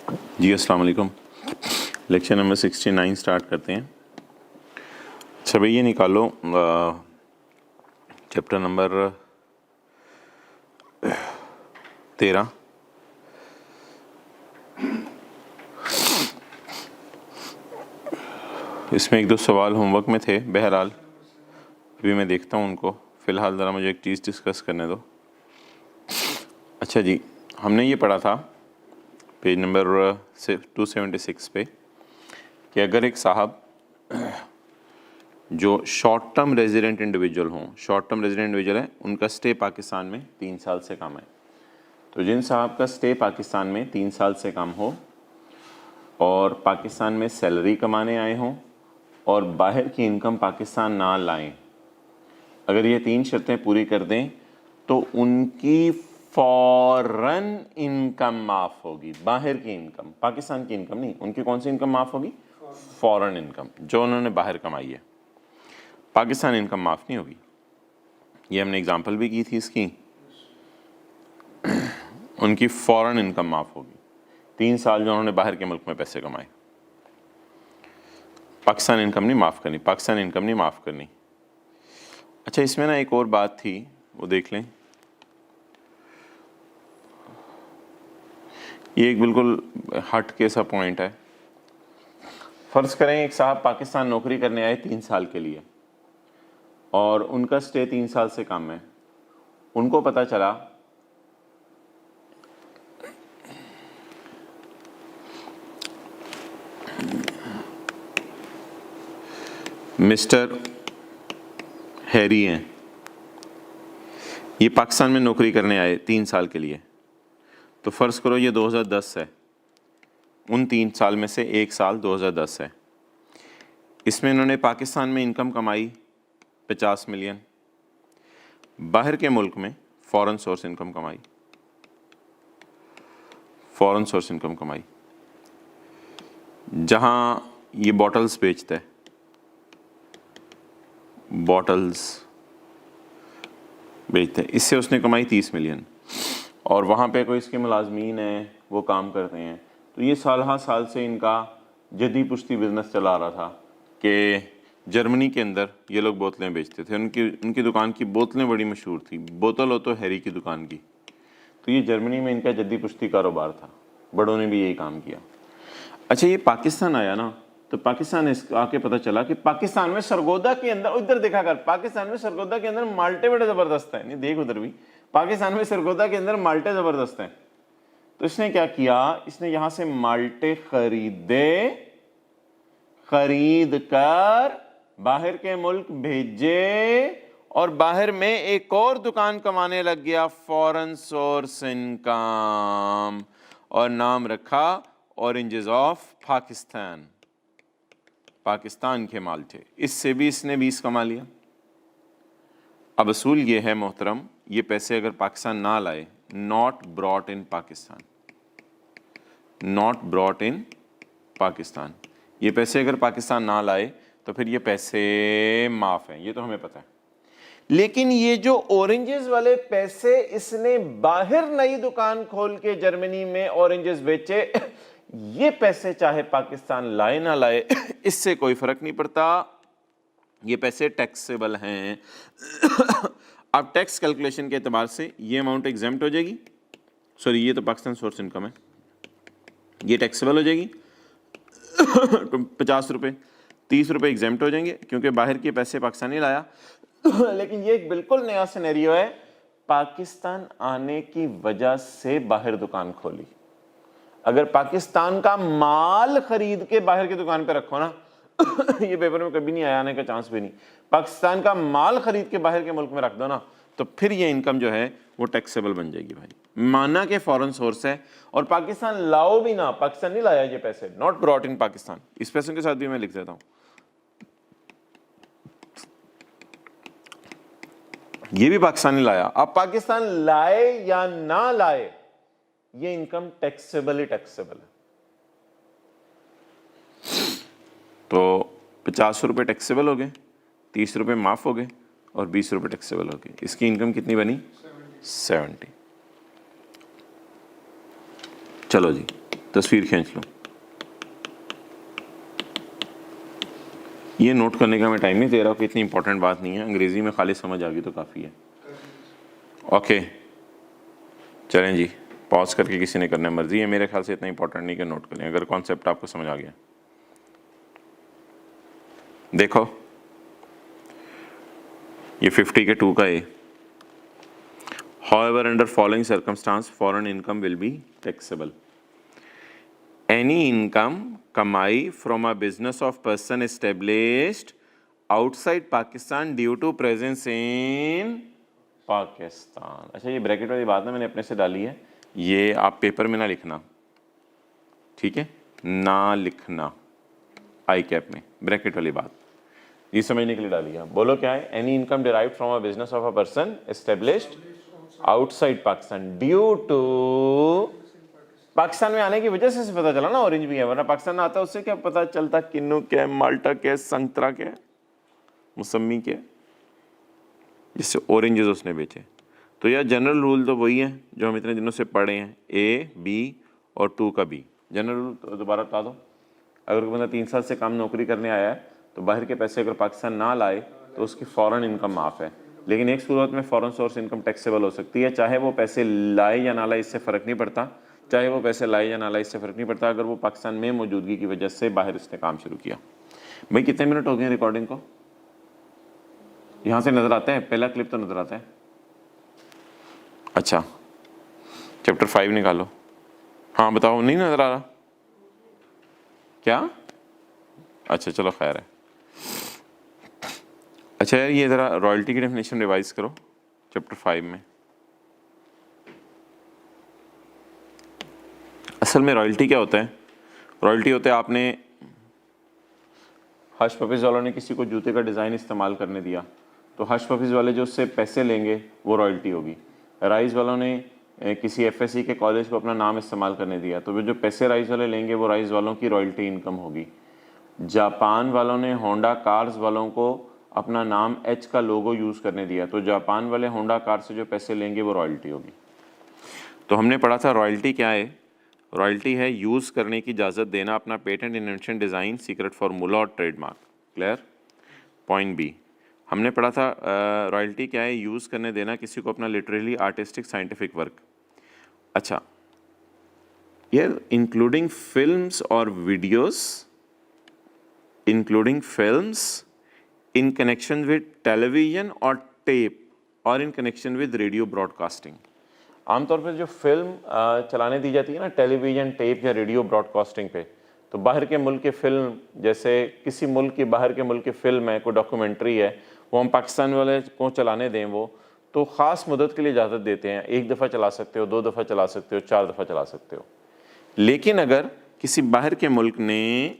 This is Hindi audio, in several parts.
जी अस्सलाम वालेकुम। लेक्चर नंबर 69 स्टार्ट करते हैं। अच्छा भाई ये निकालो चैप्टर नंबर 13। इसमें एक दो सवाल होमवर्क में थे, बहरहाल अभी मैं देखता हूँ उनको। फ़िलहाल ज़रा मुझे एक चीज़ डिस्कस करने दो। अच्छा जी, हमने ये पढ़ा था पेज नंबर 276 पे कि अगर एक साहब जो शॉर्ट टर्म रेजिडेंट इंडिविजुअल हों, शॉर्ट टर्म रेजिडेंट इंडिविजुअल है, उनका स्टे पाकिस्तान में 3 साल से कम है, तो जिन साहब का स्टे पाकिस्तान में 3 साल से कम हो और पाकिस्तान में सैलरी कमाने आए हों और बाहर की इनकम पाकिस्तान ना लाएं, अगर ये 3 शर्तें पूरी कर दें तो उनकी फॉरेन इनकम माफ़ होगी। बाहर की इनकम, पाकिस्तान की इनकम नहीं, उनकी कौन सी इनकम माफ़ होगी? फॉरेन इनकम, जो उन्होंने बाहर कमाई है। पाकिस्तान इनकम माफ़ नहीं होगी। ये हमने एग्जांपल भी की थी इसकी। उनकी फॉरेन इनकम माफ़ होगी। 3 साल जो उन्होंने बाहर के मुल्क में पैसे कमाए, पाकिस्तान इनकम नहीं माफ़ करनी, पाकिस्तान इनकम नहीं माफ़ करनी। अच्छा, इसमें ना एक और बात थी, वो देख लें। ये एक बिल्कुल हट के सा पॉइंट है। फ़र्ज़ करें एक साहब पाकिस्तान नौकरी करने आए 3 साल के लिए और उनका स्टे 3 साल से कम है। उनको पता चला मिस्टर हैरी हैं, ये पाकिस्तान में नौकरी करने आए 3 साल के लिए। तो फ़र्ज़ करो ये 2010 है, उन 3 साल में से 1 साल 2010 है। इसमें इन्होंने पाकिस्तान में इनकम कमाई 50 मिलियन, बाहर के मुल्क में फ़ॉरेन सोर्स इनकम कमाई, फ़ॉरेन सोर्स इनकम कमाई, जहाँ ये बॉटल्स बेचता है, बॉटल्स बेचते हैं, इससे उसने कमाई 30 मिलियन। और वहाँ पे कोई इसके मुलाजमीन हैं, वो काम करते हैं। तो ये साल से इनका जदी पुश्ती बिजनेस चला रहा था कि जर्मनी के अंदर ये लोग बोतलें बेचते थे। उनकी दुकान की बोतलें बड़ी मशहूर थी। बोतल हो तो हैरी की दुकान की। तो ये जर्मनी में इनका जदी पुश्ती कारोबार था, बड़ों ने भी यही काम किया। अच्छा, ये पाकिस्तान आया ना, तो पाकिस्तान आके पता चला कि पाकिस्तान में सरगोदा के अंदर, उधर देखा कर, पाकिस्तान में सरगोदा के अंदर माल्टे बड़े ज़बरदस्त है। नहीं देख उधर भी, पाकिस्तान में सरगोदा के अंदर माल्टे ज़बरदस्त हैं। तो इसने क्या किया, इसने यहां से माल्टे खरीदे, खरीद कर बाहर के मुल्क भेजे और बाहर में एक और दुकान कमाने लग गया, फॉरेन सोर्स इनकम, और नाम रखा ऑरेंजेस ऑफ पाकिस्तान, पाकिस्तान के माल्टे। इससे भी इसने 20 कमा लिया। अब असूल ये है मोहतरम, ये पैसे अगर पाकिस्तान ना लाए, not brought in Pakistan, not brought in Pakistan, ये पैसे अगर पाकिस्तान ना लाए तो फिर ये पैसे माफ़ हैं, ये तो हमें पता है। लेकिन ये जो ऑरेंजेस वाले पैसे इसने बाहर नई दुकान खोल के जर्मनी में ऑरेंजेस बेचे, ये पैसे चाहे पाकिस्तान लाए ना लाए इससे कोई फर्क नहीं पड़ता, ये पैसे टैक्सेबल हैं। अब टैक्स कैलकुलेशन के एतबार से ये अमाउंट एग्जेम्प्ट हो जाएगी। सॉरी, ये तो पाकिस्तान सोर्स इनकम है, ये टैक्सेबल हो जाएगी। 50 रुपये, 30 रुपये एग्जेम्प्ट हो जाएंगे क्योंकि बाहर के पैसे पाकिस्तान नहीं लाया। लेकिन ये एक बिल्कुल नया सिनेरियो है, पाकिस्तान आने की वजह से बाहर दुकान खोली। अगर पाकिस्तान का माल खरीद के बाहर की दुकान पे रखो ना, ये पेपर में कभी नहीं आया, आने का चांस भी नहीं। पाकिस्तान का माल खरीद के बाहर के मुल्क में रख दो ना, तो फिर ये इनकम जो है वो टैक्सेबल बन जाएगी भाई। माना के फॉरेन सोर्स है और पाकिस्तान लाओ भी ना, पाकिस्तान नहीं लाया ये पैसे, नॉट ब्रॉट इन पाकिस्तान, इस पैसों के साथ भी मैं लिख देता हूं, ये भी पाकिस्तान नहीं लाया। अब पाकिस्तान लाए या ना लाए, ये इनकम टैक्सेबल ही टैक्सेबल है। तो 50 रुपये टैक्सेबल हो गए, 30 रुपये माफ हो गए और 20 रुपये टैक्सेबल हो गए। इसकी इनकम कितनी बनी? 70। चलो जी, तस्वीर खींच लो। ये नोट करने का मैं टाइम नहीं दे रहा हूँ कि इतनी इंपॉर्टेंट बात नहीं है, अंग्रेजी में खाली समझ आ गई तो काफ़ी है। ओके चलें जी, पॉज करके किसी ने करना मर्जी है, मेरे ख्याल से इतना इंपॉर्टेंट नहीं कि नोट करें, अगर कॉन्सेप्ट आपको समझ आ गया। देखो ये 50 के 2 का ए। However, under following circumstance, foreign income will be taxable. Any income कमाई from a business of person established outside Pakistan due to presence in Pakistan. अच्छा ये ब्रैकेट वाली बात ना मैंने अपने से डाली है, ये आप पेपर में ना लिखना, ठीक है, ना लिखना आई कैप में, ब्रैकेट वाली बात ये समझने के लिए डाली है। बोलो क्या है? Any income derived from a business of a person established outside Pakistan due to, Pakistan में आने की वजह से पता चला ना ऑरेंज भी है, वरना पाकिस्तान आता उससे क्या पता चलता किन्नू क्या है, माल्टा क्या है, संतरा क्या है, मौसमी क्या है, जिससे ऑरेंजेस उसने बेचे। तो यार जनरल रूल तो वही है जो हम इतने दिनों से पढ़े हैं, ए बी और 2 का बी। जनरल रूल तो दोबारा बता दो। अगर कोई बंदा 3 साल से कम नौकरी करने आया है तो बाहर के पैसे अगर पाकिस्तान ना लाए तो उसकी फ़ॉरेन इनकम माफ़ है, लेकिन एक सूरत में फ़ॉरेन सोर्स इनकम टैक्सेबल हो सकती है, चाहे वो पैसे लाए या ना लाए इससे फ़र्क नहीं पड़ता, चाहे वो पैसे लाए या ना लाए इससे फ़र्क नहीं पड़ता, अगर वो पाकिस्तान में मौजूदगी की वजह से बाहर इसने काम शुरू किया। भाई कितने मिनट हो गए रिकॉर्डिंग को? यहाँ से नज़र आता है, पहला क्लिप तो नज़र आता है। अच्छा चैप्टर 5 निकालो। हाँ बताओ, नहीं नज़र आ रहा क्या? अच्छा चलो खैर है। अच्छा यार ये ज़रा रॉयल्टी की डेफिनेशन रिवाइज करो चैप्टर 5 में। असल में रॉयल्टी क्या होता है? रॉयल्टी होता है आपने हश पफीज़ वालों ने किसी को जूते का डिज़ाइन इस्तेमाल करने दिया तो हश पफीज़ वाले जो उससे पैसे लेंगे वो रॉयल्टी होगी। राइस वालों ने किसी एफएससी के कॉलेज को अपना नाम इस्तेमाल करने दिया तो वो जो पैसे राइस वाले लेंगे वो राइस वालों की रॉयल्टी इनकम होगी। जापान वालों ने होंडा कार्स वालों को अपना नाम एच का लोगो यूज़ करने दिया तो जापान वाले होंडा कार से जो पैसे लेंगे वो रॉयल्टी होगी। तो हमने पढ़ा था रॉयल्टी क्या है? रॉयल्टी है यूज़ करने की इजाज़त देना अपना patent, invention, design, secret formula और ट्रेडमार्क। क्लियर? पॉइंट बी हमने पढ़ा था रॉयल्टी क्या है? यूज़ करने देना किसी को अपना लिटरेली आर्टिस्टिक साइंटिफिक वर्क। अच्छा ये इंक्लूडिंग फिल्म्स और videos, including films in connection with television और टेप और in connection with radio broadcasting. आमतौर पर जो फिल्म चलाने दी जाती है ना टेलीविजन, टेप या रेडियो ब्रॉडकास्टिंग पे, तो बाहर के मुल्क की फ़िल्म, जैसे किसी मुल्क की बाहर के मुल्क की फ़िल्म है, कोई डॉक्यूमेंट्री है, वो हम पाकिस्तान वाले को चलाने दें वो तो ख़ास मुद्दत के लिए इजाज़त देते हैं। 1 दफ़ा चला सकते हो, 2 दफ़ा चला सकते हो, 4 दफ़ा चला सकते हो। लेकिन अगर किसी बाहर के मुल्क ने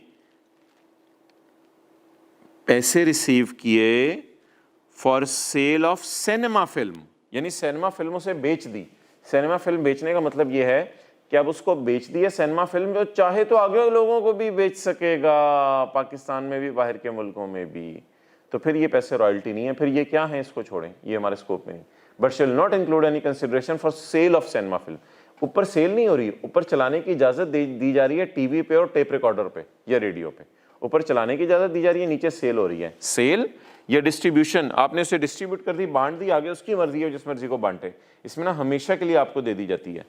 पैसे रिसीव किए for sale of cinema film, यानी सिनेमा फिल्मों से बेच दी। सिनेमा फिल्म बेचने का मतलब ये है कि अब उसको बेच दिया सिनेमा फिल्म, जो चाहे तो आगे लोगों को भी बेच सकेगा, पाकिस्तान में भी बाहर के मुल्कों में भी। तो फिर ये पैसे रॉयल्टी नहीं है, फिर ये क्या है? इसको छोड़ें, ये हमारे स्कोप में नहीं। But shall not include any consideration for sale of cinema film. ऊपर सेल नहीं हो रही, ऊपर चलाने की इजाज़त दी जा रही है टीवी पे और टेप रिकॉर्डर पे या रेडियो पे, ऊपर चलाने की इजाज़त दी जा रही है, नीचे सेल हो रही है। सेल या डिस्ट्रीब्यूशन, आपने उसे डिस्ट्रीब्यूट कर दी, बांट दी, आगे उसकी मर्जी है जिस मर्जी को बांटे, इसमें ना हमेशा के लिए आपको दे दी जाती है।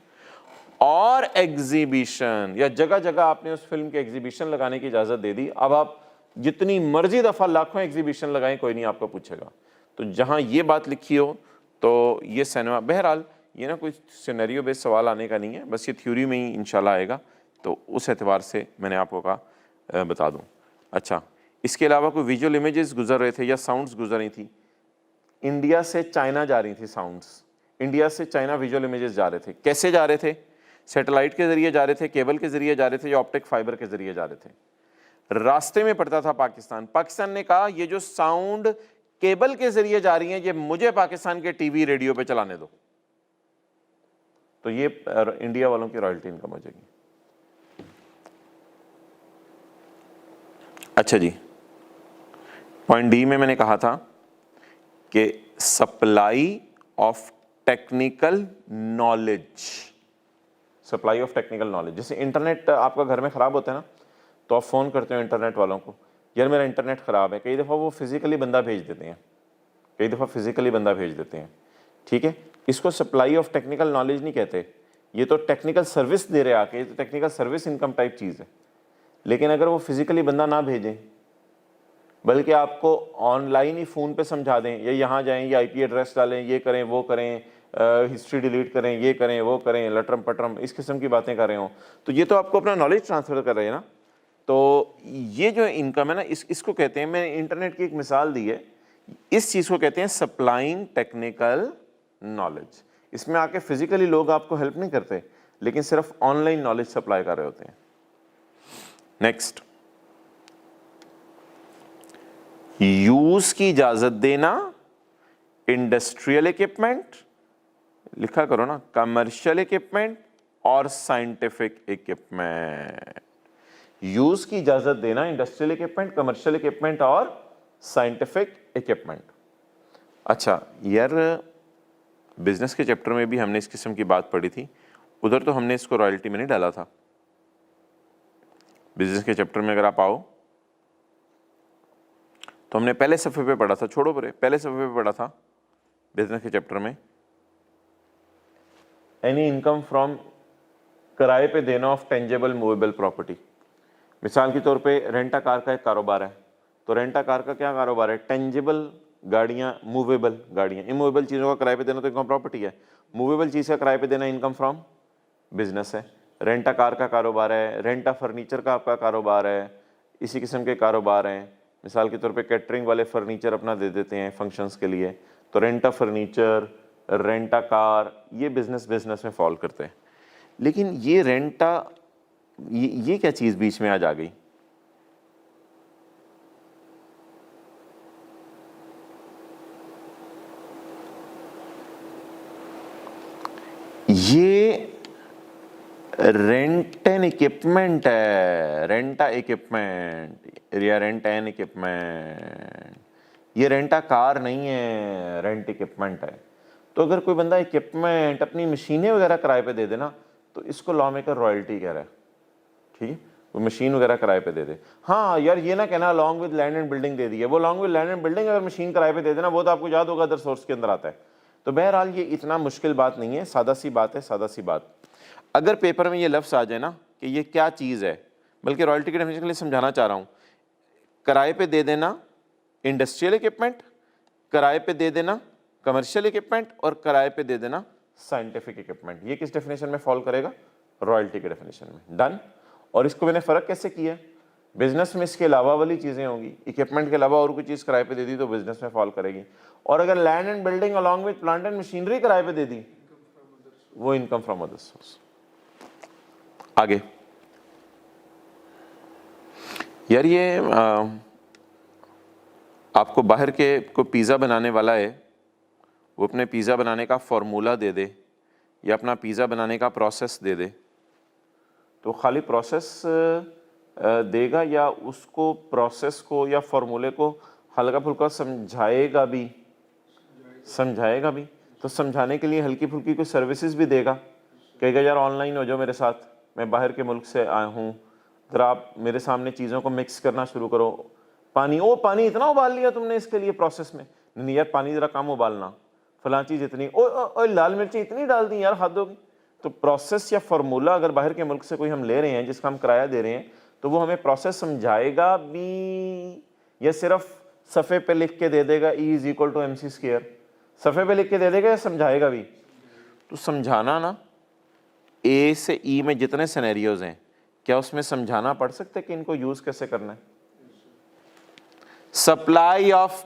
और एग्जीबिशन या जगह जगह आपने उस फिल्म के एग्जीबिशन लगाने की इजाज़त दे दी, अब आप जितनी मर्जी दफ़ा लाखों एग्जीबिशन लगाएं कोई नहीं आपको पूछेगा। तो जहाँ ये बात लिखी हो तो ये सिनेमा, बहरहाल ये ना कोई सिनेरियो बेस्ड सवाल आने का नहीं है, बस ये थ्योरी में ही इंशाल्लाह आएगा, तो उस एतबार से मैंने आपको कहा बता दूँ। अच्छा इसके अलावा कोई विजुअल इमेजेस गुजर रहे थे या साउंड्स गुजर रही थी? इंडिया से चाइना जा रही थी साउंड्स, इंडिया से चाइना विजुअल इमेजेस जा रहे थे। कैसे जा रहे थे? सैटेलाइट के ज़रिए जा रहे थे, केबल के ज़रिए जा रहे थे या ऑप्टिक फाइबर के ज़रिए जा रहे थे? रास्ते में पड़ता था पाकिस्तान, पाकिस्तान ने कहा ये जो साउंड केबल के ज़रिए जा रही है ये मुझे पाकिस्तान के टीवी रेडियो पे चलाने दो, तो ये इंडिया वालों की रॉयल्टी इनकम हो जाएगी। अच्छा जी, पॉइंट डी में मैंने कहा था कि supply of technical knowledge, supply of technical knowledge. जैसे इंटरनेट आपका घर में ख़राब होता है ना, तो आप फ़ोन करते हो इंटरनेट वालों को, यार मेरा इंटरनेट ख़राब है, कई दफ़ा वो फिज़िकली बंदा भेज देते हैं, कई दफ़ा फिज़िकली बंदा भेज देते हैं, ठीक है। इसको सप्लाई ऑफ टेक्निकल नॉलेज नहीं कहते, ये तो टेक्निकल सर्विस दे रहे आके, ये तो टेक्निकल सर्विस इनकम टाइप चीज़ है। लेकिन अगर वो फिज़िकली बंदा ना भेजें, बल्कि आपको ऑनलाइन ही फ़ोन पे समझा दें, या यहाँ जाएं, ये आईपी एड्रेस डालें, ये करें वो करें, हिस्ट्री डिलीट करें, ये करें वो करें, लटरम पटरम इस किस्म की बातें कर रहे हों, तो ये तो आपको अपना नॉलेज ट्रांसफ़र कर रहे हैं ना। तो ये जो इनकम है ना, इसको कहते हैं, मैंने इंटरनेट की एक मिसाल दी है, इस चीज़ को कहते हैं सप्लाइंग टेक्निकल नॉलेज। इसमें आके फिजिकली लोग आपको हेल्प नहीं करते, लेकिन सिर्फ ऑनलाइन नॉलेज सप्लाई कर रहे होते हैं। नेक्स्ट, यूज की इजाजत देना इंडस्ट्रियल इक्विपमेंट, लिखा करो ना, कमर्शियल इक्विपमेंट और साइंटिफिक इक्विपमेंट। यूज की इजाजत देना इंडस्ट्रियल इक्विपमेंट, कमर्शियल इक्विपमेंट और साइंटिफिक इक्विपमेंट। अच्छा यार, बिजनेस के चैप्टर में भी हमने इस किस्म की बात पढ़ी थी, उधर तो हमने इसको रॉयल्टी में नहीं डाला था। बिजनेस के चैप्टर में अगर आप आओ तो हमने पहले सफ़े पे पढ़ा था, छोड़ो पहले सफ़े पे पढ़ा था बिजनेस के चैप्टर में, एनी इनकम फ्रॉम किराए पे देना ऑफ टेंजेबल मूवेबल प्रॉपर्टी। मिसाल के तौर पे रेंटा कार का एक कारोबार है, तो रेंटा कार का क्या कारोबार है, टेंजेबल गाड़ियाँ, मूवेबल गाड़ियाँ, इमूवेबल चीज़ों का किराए पे देना तो इनकम प्रॉपर्टी है, मूवेबल चीज़ का किराए पे देना इनकम फ्रॉम बिजनेस है। रेंटा कार का कारोबार है, रेंटा फर्नीचर का आपका कारोबार है, इसी किस्म के कारोबार हैं। मिसाल के तौर पे कैटरिंग वाले फर्नीचर अपना दे देते हैं फंक्शंस के लिए, तो रेंटा फर्नीचर, रेंटा कार, ये बिजनेस में फॉल करते हैं। लेकिन ये रेंटा, ये क्या चीज़ बीच में आज आ गई, ये रेंट एन इक्विपमेंट है, रेंटा इक्विपमेंट या रेंट एन इक्विपमेंट, ये रेंटा कार नहीं है, रेंट इक्विपमेंट है। तो अगर कोई बंदा इक्विपमेंट, अपनी मशीनें वगैरह किराए पे दे देना, तो इसको लॉ मेकर रॉयल्टी कह रहा है, ठीक है, वो मशीन वगैरह किराए पे दे दे। हाँ यार, ये ना कहना along with land and building दे दी है, वो along with land and building अगर मशीन किराए पे दे देना, वो तो आपको याद होगा अदर सोर्स के अंदर आता है। तो बहरहाल ये इतना मुश्किल बात नहीं है, सादा सी बात है, सादा सी बात। अगर पेपर में ये लफ्ज़ आ जाए ना कि ये क्या चीज़ है, बल्कि रॉयल्टी के डेफिनेशन के लिए समझाना चाह रहा हूँ, किराए पे दे देना इंडस्ट्रियल इक्विपमेंट, किराए पे दे देना कमर्शियल इक्विपमेंट और किराए पे दे देना साइंटिफिक इक्विपमेंट, ये किस डेफिनेशन में फॉल करेगा, रॉयल्टी के डेफिनेशन में। डन। और इसको मैंने फ़र्क कैसे किया, बिजनेस में इसके अलावा वाली चीज़ें होंगी, इक्विपमेंट के अलावा और कोई चीज़ किराए पे दे दी तो बिजनेस में फॉल करेगी, और अगर land and building along with plant and machinery किराए पे दे दी, वो इनकम फ्रॉम अदर सोर्स। आगे यार, ये आपको बाहर के को पिज़्ज़ा बनाने वाला है, वो अपने पिज़्ज़ा बनाने का फॉर्मूला दे दे या अपना पिज़्ज़ा बनाने का प्रोसेस दे दे, तो खाली प्रोसेस देगा या उसको प्रोसेस को या फॉर्मूले को हल्का फुल्का समझाएगा भी, तो समझाने के लिए हल्की फुल्की कोई सर्विसेज भी देगा, कहेगा यार ऑनलाइन हो जाओ मेरे साथ, मैं बाहर के मुल्क से आया हूँ, ज़रा आप मेरे सामने चीज़ों को मिक्स करना शुरू करो, पानी इतना उबाल लिया तुमने इसके लिए प्रोसेस में, नहीं यार पानी ज़रा कम उबालना, फलां चीज़ इतनी, ओ लाल मिर्ची इतनी डाल दी यार, हद होगी। तो प्रोसेस या फार्मूला अगर बाहर के मुल्क से कोई हम ले रहे हैं जिसका हम किराया दे रहे हैं, तो वो हमें प्रोसेस समझाएगा भी या सिर्फ सफ़े पे लिख के दे देगा E = mc², सफ़े पे लिख के दे देगा या समझाएगा भी? तो समझाना ना, A से E में जितने सिनेरियोज हैं, क्या उसमें समझाना पड़ सकता है कि इनको यूज़ कैसे करना है? सप्लाई ऑफ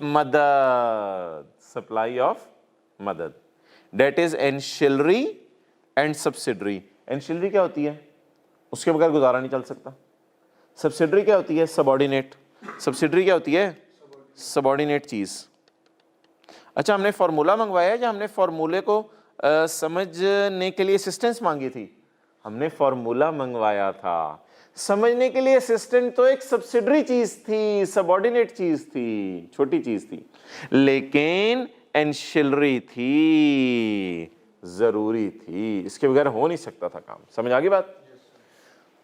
मदद, डेट इज एंशिलरी एंड सब्सिडरी। एंशिलरी क्या होती है, उसके बगैर गुजारा नहीं चल सकता। सब्सिडरी क्या होती है, सबॉर्डिनेट। सब्सिडरी क्या होती है, सबॉर्डिनेट चीज। अच्छा, हमने फॉर्मूला मंगवाया या हमने फॉर्मूले को समझने के लिए असिस्टेंस मांगी थी? हमने फॉर्मूला मंगवाया था। समझने के लिए असिस्टेंट तो एक सब्सिडरी चीज थी, सबॉर्डिनेट चीज थी, छोटी चीज थी, लेकिन एंशिलरी थी जरूरी थी, इसके बगैर हो नहीं सकता था काम। समझ आ गई बात?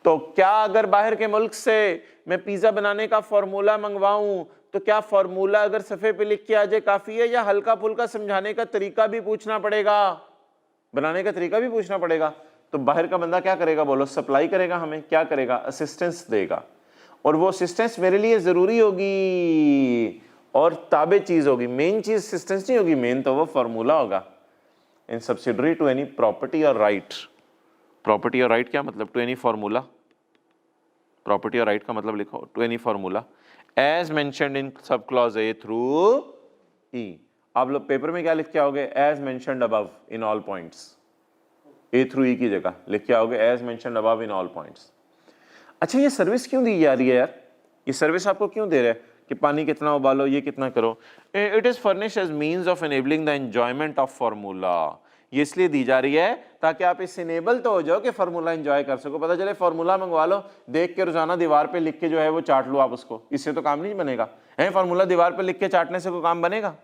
तो क्या अगर बाहर के मुल्क से मैं पिज्जा बनाने का फॉर्मूला मंगवाऊं तो क्या फॉर्मूला अगर सफ़े पे लिख के आ जाए काफी है, या हल्का फुल्का समझाने का तरीका भी पूछना पड़ेगा, बनाने का तरीका भी पूछना पड़ेगा? तो बाहर का बंदा क्या करेगा बोलो? सप्लाई करेगा, हमें क्या करेगा? असिस्टेंस देगा, और वो असिस्टेंस मेरे लिए जरूरी होगी और ताबे चीज होगी। मेन चीज असिस्टेंस नहीं होगी, मेन तो वो फॉर्मूला होगा। In subsidiary to any property और राइट। प्रॉपर्टी और राइट क्या मतलब? To any formula. प्रॉपर्टी और राइट का मतलब लिखो to any formula as mentioned in sub clause A through ई। आप लोग पेपर में क्या लिख के आओगे? As mentioned above in all points. A through E की जगह लिख के आओगे as mentioned above in all points. अच्छा, ये सर्विस क्यों दी जा रही है यार? ये सर्विस आपको क्यों दे रहे हैं कि पानी कितना उबालो, ये कितना करो? It is furnished as means of enabling the enjoyment of formula. ये इसलिए दी जा रही है ताकि आप इससे इनेबल तो हो जाओ कि फार्मूला एंजॉय कर सको। पता चले फार्मूला मंगवा लो, देख के रोजाना दीवार पे लिख के जो है वो चाट लो आप उसको, इससे तो काम नहीं बनेगा। है फार्मूला दीवार पे लिख के चाटने से कोई काम बनेगा?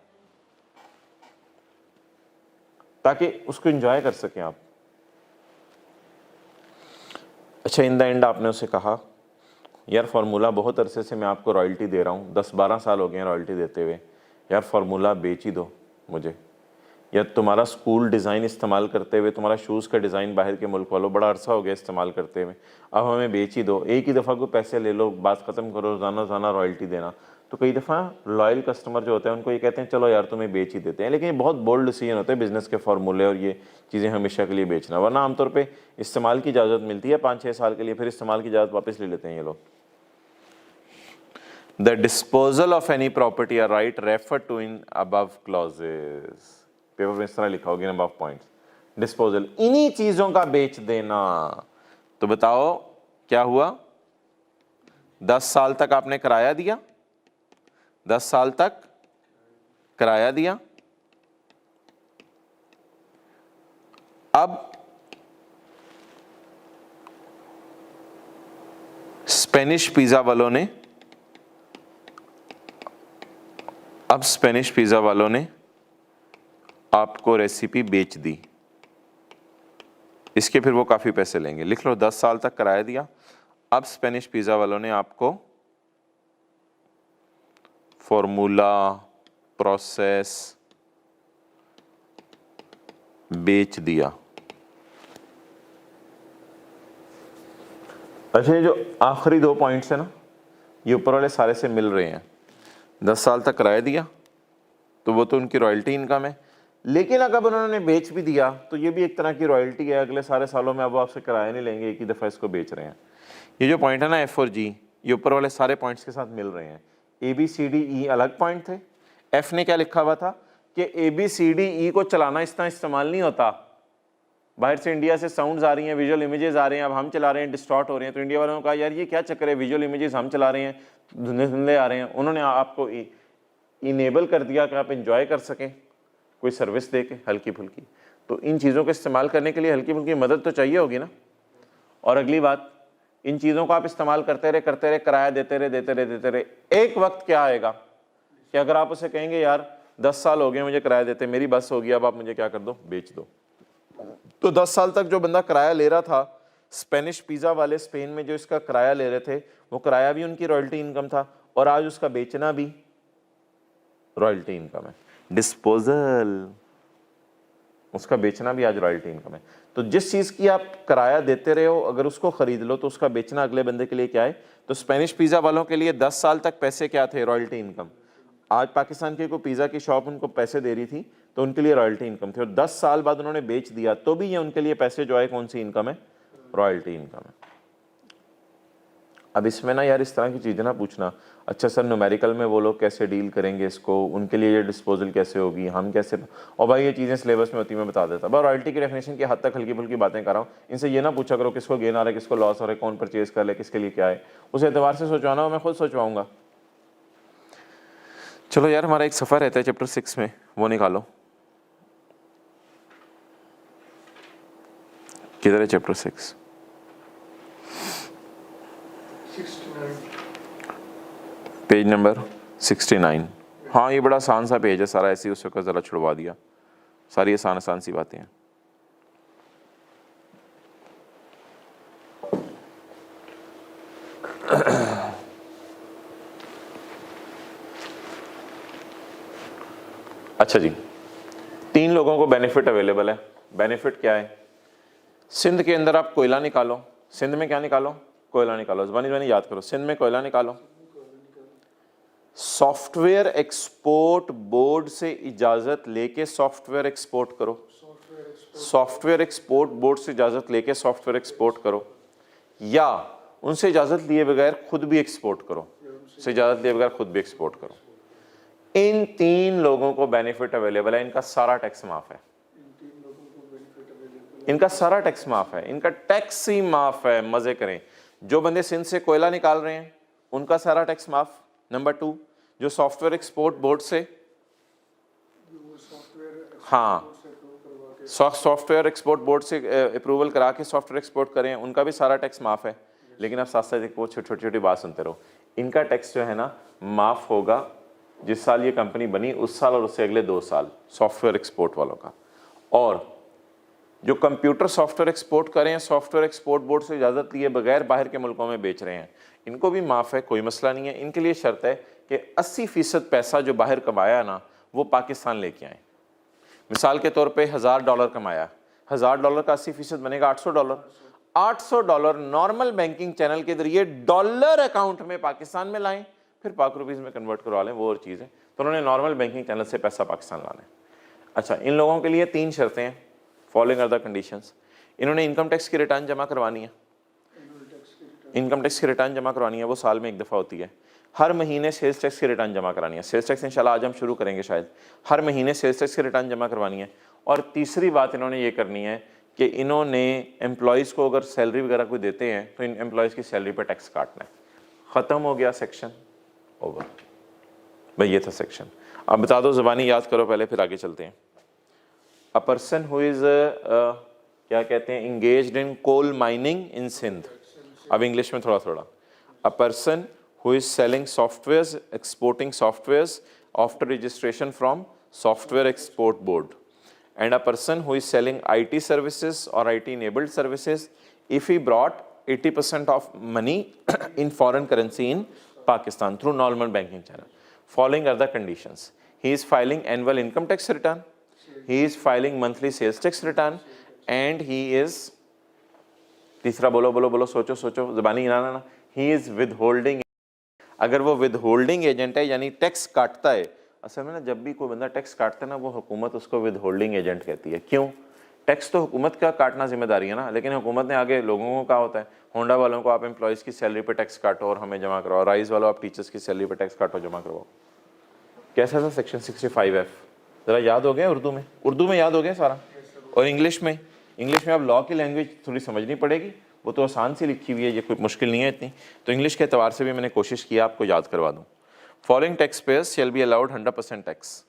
ताकि उसको एंजॉय कर सकें आप। अच्छा, इन द एंड आपने उसे कहा यार फार्मूला बहुत अरसे से मैं आपको रॉयल्टी दे रहा हूँ, 10-12 साल हो गए हैं रॉयल्टी देते हुए, यार फार्मूला बेच ही दो मुझे। या तुम्हारा स्कूल डिज़ाइन इस्तेमाल करते हुए, तुम्हारा शूज़ का डिज़ाइन बाहर के मुल्क वालों बड़ा अरसा हो गया इस्तेमाल करते हुए, अब हमें बेच ही दो। एक ही दफ़ा को पैसे ले लो, बात ख़त्म करो, रोज़ाना रॉयल्टी देना। तो कई दफ़ा लॉयल कस्टमर जो होते हैं उनको ये कहते हैं चलो यार तुम्हें बेच ही देते हैं, लेकिन ये बहुत बोल्ड डिसीजन होता है बिज़नेस के फार्मूले और ये चीज़ें हमेशा के लिए बेचना। वरना आमतौर पर इस्तेमाल की इजाज़त मिलती है 5-6 साल के लिए, फिर इस्तेमाल की इजाज़त वापस ले लेते हैं ये लोग। The disposal of any property or right referred to in above clauses। Paper में इस तरह लिखा होगा इन above points। डिस्पोजल, इन्हीं चीजों का बेच देना। तो बताओ क्या हुआ? 10 साल तक आपने किराया दिया, 10 साल तक किराया दिया। अब स्पेनिश पिज्जा वालों ने आपको रेसिपी बेच दी, इसके फिर वो काफ़ी पैसे लेंगे। लिख लो 10 साल तक किराया दिया, अब स्पेनिश पिज़्ज़ा वालों ने आपको फॉर्मूला प्रोसेस बेच दिया। अच्छा, ये जो आखिरी 2 पॉइंट्स है ना, ये ऊपर वाले सारे से मिल रहे हैं। 10 साल तक किराया दिया तो वो तो उनकी रॉयल्टी इनकम है, लेकिन अगर उन्होंने बेच भी दिया तो ये भी एक तरह की रॉयल्टी है। अगले सारे सालों में अब वो आपसे किराया नहीं लेंगे, एक ही दफ़ा इसको बेच रहे हैं। ये जो पॉइंट है ना F और G, ये ऊपर वाले सारे पॉइंट्स के साथ मिल रहे हैं। ABCDE अलग पॉइंट थे। F ने क्या लिखा हुआ था कि ABCDE को चलाना इस तरह इस्तेमाल नहीं होता। बाहर से इंडिया से साउंड्स आ रही हैं, विजुअल इमेजेस आ रहे हैं, अब हम चला रहे हैं, डिस्टॉर्ट हो रहे हैं। तो इंडिया वालों ने कहा यार ये क्या चक्कर है, विजुअल इमेजेस हम चला रहे हैं, धुंधले धुंधले आ रहे हैं। उन्होंने आपको इनेबल कर दिया कि आप इंजॉय कर सकें कोई सर्विस दे के हल्की फुल्की। तो इन चीज़ों को इस्तेमाल करने के लिए हल्की फुल्की मदद तो चाहिए होगी ना। और अगली बात, इन चीज़ों को आप इस्तेमाल करते रहे, किराया देते रहे। एक वक्त क्या आएगा कि अगर आप उसे कहेंगे यार 10 साल हो गए मुझे किराया देते, मेरी बस हो गई, अब आप मुझे क्या कर दो, बेच दो। तो 10 साल तक जो बंदा किराया ले रहा था, स्पेनिश पिज़्ज़ा वाले स्पेन में जो इसका किराया ले रहे थे, वो किराया भी उनकी रॉयल्टी इनकम था और आज उसका बेचना भी रॉयल्टी इनकम है। डिस्पोजल, उसका बेचना भी आज रॉयल्टी इनकम है। तो जिस चीज़ की आप किराया देते रहे हो, अगर उसको खरीद लो तो उसका बेचना अगले बंदे के लिए क्या है? तो स्पेनिश पिज़्ज़ा वालों के लिए 10 साल तक पैसे क्या थे? Royalty income. आज पाकिस्तान की कोई पिज़्ज़ा की शॉप उनको पैसे दे रही थी तो उनके लिए रॉयल्टी इनकम थी, और 10 साल बाद उन्होंने बेच दिया तो भी ये उनके लिए पैसे जो है कौन सी इनकम है? रॉयल्टी इनकम है। अब इसमें ना यार इस तरह की चीज़ें ना पूछना, अच्छा सर न्यूमेरिकल में वो लोग कैसे डील करेंगे इसको, उनके लिए ये डिस्पोजल कैसे होगी, हम कैसे, और भाई ये चीज़ें सिलेबस में होती मैं बता देता। बस रॉयल्टी की डेफिनेशन की हद तक हल्की फुल्की बातें कर रहा हूँ। इनसे ये ना पूछा करो किसको गेन आ रहा है, किसको लॉस हो रहा है, कौन परचेज कर ले, किसके लिए क्या है, उस एतबार से सोचवाना हो, मैं खुद सोचवाऊंगा। चलो यार, हमारा एक सफ़र रहता है चैप्टर 6 में, वो निकालो। किधर है चैप्टर 6? 69 page number 69। हाँ, ये बड़ा आसान सा पेज है सारा, ऐसे ही उस वक्त ज़रा छुड़वा दिया, सारी आसान सी बातें हैं। अच्छा जी, 3 लोगों को बेनिफिट अवेलेबल है। बेनिफिट क्या है? सिंध के अंदर आप कोयला निकालो, सिंध में क्या निकालो? कोयला निकालो। ज़बानी याद करो, सिंध में कोयला निकालो, सॉफ्टवेयर एक्सपोर्ट बोर्ड से इजाजत लेके सॉफ्टवेयर एक्सपोर्ट करो, सॉफ्टवेयर एक्सपोर्ट बोर्ड से इजाजत लेके सॉफ्टवेयर एक्सपोर्ट करो, या उनसे इजाजत लिए बगैर खुद भी एक्सपोर्ट करो, से इजाजत लिए बगैर खुद भी एक्सपोर्ट करो। इन 3 लोगों को बेनिफिट अवेलेबल है, इनका सारा टैक्स माफ है, इनका सारा टैक्स माफ है, इनका टैक्स ही माफ है। मजे करें। जो बंदे सिंध से कोयला निकाल रहे हैं उनका सारा टैक्स माफ। नंबर 2, जो सॉफ्टवेयर एक्सपोर्ट बोर्ड से, हाँ, सॉफ्टवेयर एक्सपोर्ट बोर्ड से अप्रूवल करा के सॉफ्टवेयर एक्सपोर्ट करें, उनका भी सारा टैक्स माफ है। लेकिन आप साथ साथ एक वो छोटी छोटी बात सुनते रहो, इनका टैक्स जो है ना माफ होगा जिस साल ये कंपनी बनी उस साल और उससे अगले 2 साल, सॉफ्टवेयर एक्सपोर्ट वालों का। और जो कंप्यूटर सॉफ्टवेयर एक्सपोर्ट करें हैं, सॉफ्टवेयर एक्सपोर्ट बोर्ड से इजाज़त लिए बगैर बाहर के मुल्कों में बेच रहे हैं, इनको भी माफ़ है, कोई मसला नहीं है। इनके लिए शर्त है कि 80% पैसा जो बाहर कमाया ना वो पाकिस्तान लेके आए। मिसाल के तौर पे $1000 कमाया, $1000 का 80% बनेगा $800। $800 नॉर्मल बैंकिंग चैनल के जरिए डॉलर अकाउंट में पाकिस्तान में लाएं, फिर पाक रुपीज़ में कन्वर्ट करवा लें, वो और चीज़ है। तो उन्होंने नॉर्मल बैंकिंग चैनल से पैसा पाकिस्तान लाना है। अच्छा, इन लोगों के लिए 3 शर्तें हैं, फॉलोइंग आर द कंडीशंस। इन्होंने इनकम टैक्स की रिटर्न जमा करवानी है, इनकम टैक्स की रिटर्न जमा करवानी है, वो साल में 1 दफ़ा होती है। हर महीने सेल्स टैक्स की रिटर्न जमा करानी है, सेल्स टैक्स इंशाल्लाह आज हम शुरू करेंगे शायद। हर महीने सेल्स टैक्स की रिटर्न जमा करवानी है। और तीसरी बात इन्होंने ये करनी है कि इन्होंने एम्प्लॉयज़ को अगर सैलरी वगैरह कोई देते हैं तो इन एम्प्लॉयज़ की सैलरी पर टैक्स काटना है। ख़त्म हो गया सेक्शन, ओवर भाई, ये था सेक्शन। अब बता दो, ज़बानी याद करो पहले, फिर आगे चलते हैं। अ पर्सन हु इज़ क्या कहते हैं, engaged in coal mining in Sindh. अब इंग्लिश में थोड़ा थोड़ा। A person who is selling softwares, exporting softwares after registration from Software Export Board, and a person who is selling IT services or IT enabled services if he brought 80% of money in foreign currency in Pakistan through normal banking channel. Following are the conditions. He is filing annual income tax return, he is filing monthly sales tax return, and he is, तीसरा बोलो बोलो बोलो, सोचो सोचो, ज़बानी ना, he is withholding। अगर वो विदहोल्डिंग एजेंट है यानी टैक्स काटता है, असल में ना जब भी कोई बंदा टैक्स काटता है ना वो हुकूमत उसको विदहोल्डिंग एजेंट कहती है। क्यों? टैक्स तो हुकूमत का काटना जिम्मेदारी है ना, लेकिन हुकूमत ने आगे लोगों को कहा होता है, होंडा वालों को आप एम्प्लॉयज़ की सैलरी पे टैक्स काटो और हमें जमा करवाओ, राइस वालों आप टीचर्स की सैलरी पे टैक्स काटो, जमा करवाओ। कैसा था सेक्शन 65F? ज़रा याद हो गया उर्दू में याद हो गया सारा। और इंग्लिश में अब लॉ की लैंग्वेज थोड़ी समझनी पड़ेगी, वो तो आसान सी लिखी हुई है, ये कोई मुश्किल नहीं है इतनी। तो इंग्लिश के एतबार से भी मैंने कोशिश किया आपको याद करवा दूँ। Following tax payers shall be allowed 100% tax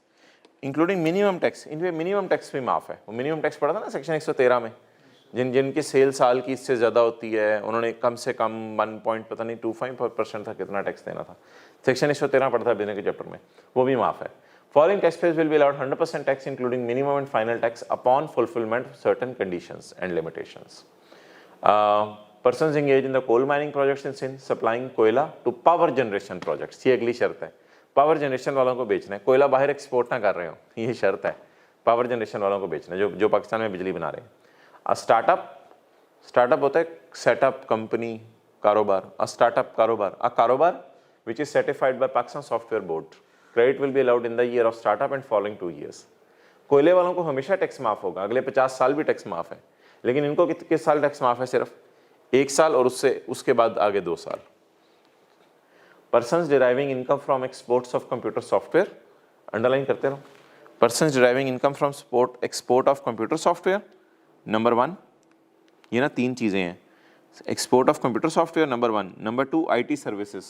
including minimum tax. इनमें मिनिमम टैक्स भी माफ़ है। वो मिनिमम टैक्स पड़ा था ना सेक्शन 113 में, जिनकी सेल साल की इससे ज़्यादा होती है उन्होंने कम से कम 1.25% था कितना टैक्स देना था। सेक्शन 113 पड़ा था बिजनेस के चैप्टर में, वो भी माफ़ है। Following taxpayers will be allowed 100% tax including minimum and final tax upon fulfillment of certain conditions and limitations. Persons engaged in the coal mining projects in Sindh supplying कोयला to power generation projects, ये अगली शर्त है। पावर जनरेशन वालों को बेचना है, कोयला बाहर एक्सपोर्ट ना कर रहे हो, ये शर्त है। पावर जनरेशन वालों को बेचना है जो पाकिस्तान में बिजली बना रहे हैं। स्टार्टअप होता है सेटअप कंपनी, कारोबार। अ कारोबार which is certified by Pakistan Software Board. Credit will be allowed in the year of startup and following 2 years. कोयले वालों को हमेशा टैक्स माफ होगा, अगले 50 साल भी टैक्स माफ है, लेकिन इनको किस साल टैक्स माफ है? सिर्फ 1 साल और उसके बाद आगे 2 साल। Persons deriving income from exports of computer software, underline करते रहो। Persons deriving income from export of computer software, number 1, ये ना 3 चीज़ें हैं। Export of computer software number 1, number 2 IT services,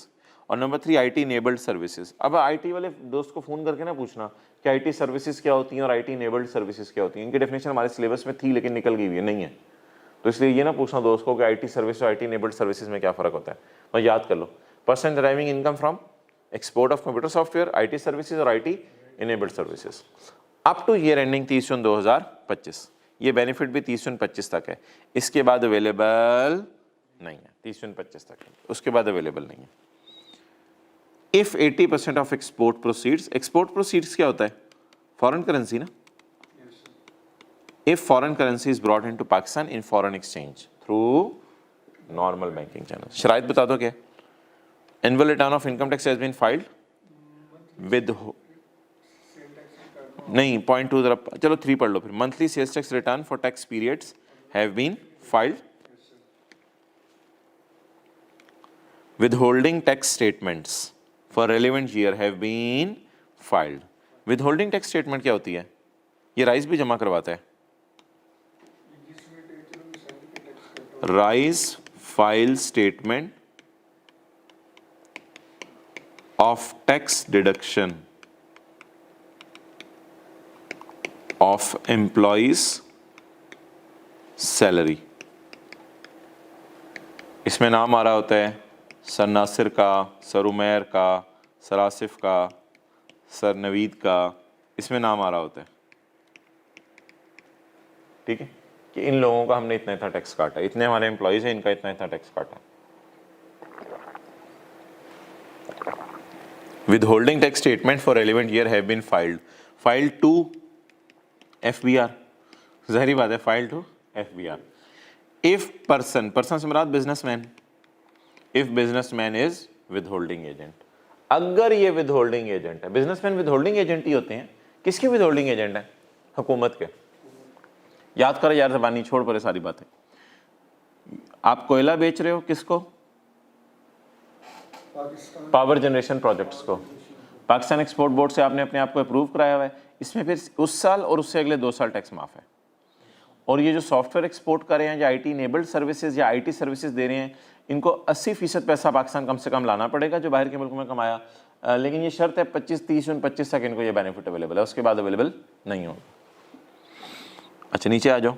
और नंबर 3 IT इनेबल्ड सर्विसेज। अब IT वाले दोस्त को फ़ोन करके ना पूछना कि IT सर्विसेज क्या होती हैं और IT इनेबल्ड सर्विसेज क्या होती हैं। इनकी डेफिनेशन हमारे सिलेबस में थी लेकिन निकल गई हुई है, नहीं है। तो इसलिए ये ना पूछना दोस्त को कि IT सर्विस और IT इनेबल्ड सर्विसेज में क्या फ़र्क होता है, और याद कर लो। Person driving income from export of computer software, IT services और IT enabled services up to year ending 30 June 2025। ये बेनिफिट भी 30 जून 25 तक है। इसके बाद अवेलेबल नहीं है, 30 जून 25 तक, उसके बाद अवेलेबल नहीं है। If 80% of export proceeds, export proceeds क्या होता है? Foreign currency no. If foreign currency is brought into Pakistan in foreign exchange through normal banking channel. शराइत बता दो क्या? Annual return of income tax has been filed with, नहीं पॉइंट 2 जरा, चलो 3 पढ़ लो फिर। Monthly sales tax return for tax periods have been filed, withholding tax statements for relevant year have been filed। withholding tax statement क्या होती है? ये राइस भी जमा करवाता है। Rice file statement of tax deduction of employees salary. इसमें नाम आ रहा होता है सर नासिर का, सर उमैर का, सर आसिफ का, सर नवीद का, इसमें नाम आ रहा होता है, ठीक है, कि इन लोगों का हमने इतना इतना टैक्स काटा, इतने हमारे एम्प्लॉइज हैं, इनका इतना इतना टैक्स काटा। Withholding tax statement for relevant year have been filed to FBR, ज़ाहिर बात है, file to FBR। If person से मुराद businessman, if businessman is withholding agent, अगर ये विदहोल्डिंग एजेंट है, बिजनेसमैन विदहोल्डिंग एजेंट ही होते हैं। किसके विदहोल्डिंग एजेंट है? हुकूमत के। याद करो यार, ज़बानी छोड़ परे सारी बातें। आप कोयला बेच रहे हो किसको? पावर जनरेशन प्रोजेक्ट्स को। पाकिस्तान एक्सपोर्ट बोर्ड से आपने अपने आप को अप्रूव कराया हुआ है, इसमें फिर उस साल और उससे अगले 2 साल टैक्स माफ है। और ये जो सॉफ्टवेयर एक्सपोर्ट कर रहे हैं, या IT इनेबल्ड सर्विसेज या IT सर्विसेज दे रहे हैं, इनको 80% पैसा पाकिस्तान कम से कम लाना पड़ेगा जो बाहर के मुल्क में कमाया, लेकिन ये शर्त है 25 जून 25 तक इनको ये बेनिफिट अवेलेबल है, उसके बाद अवेलेबल नहीं होगा। अच्छा नीचे आ जाओ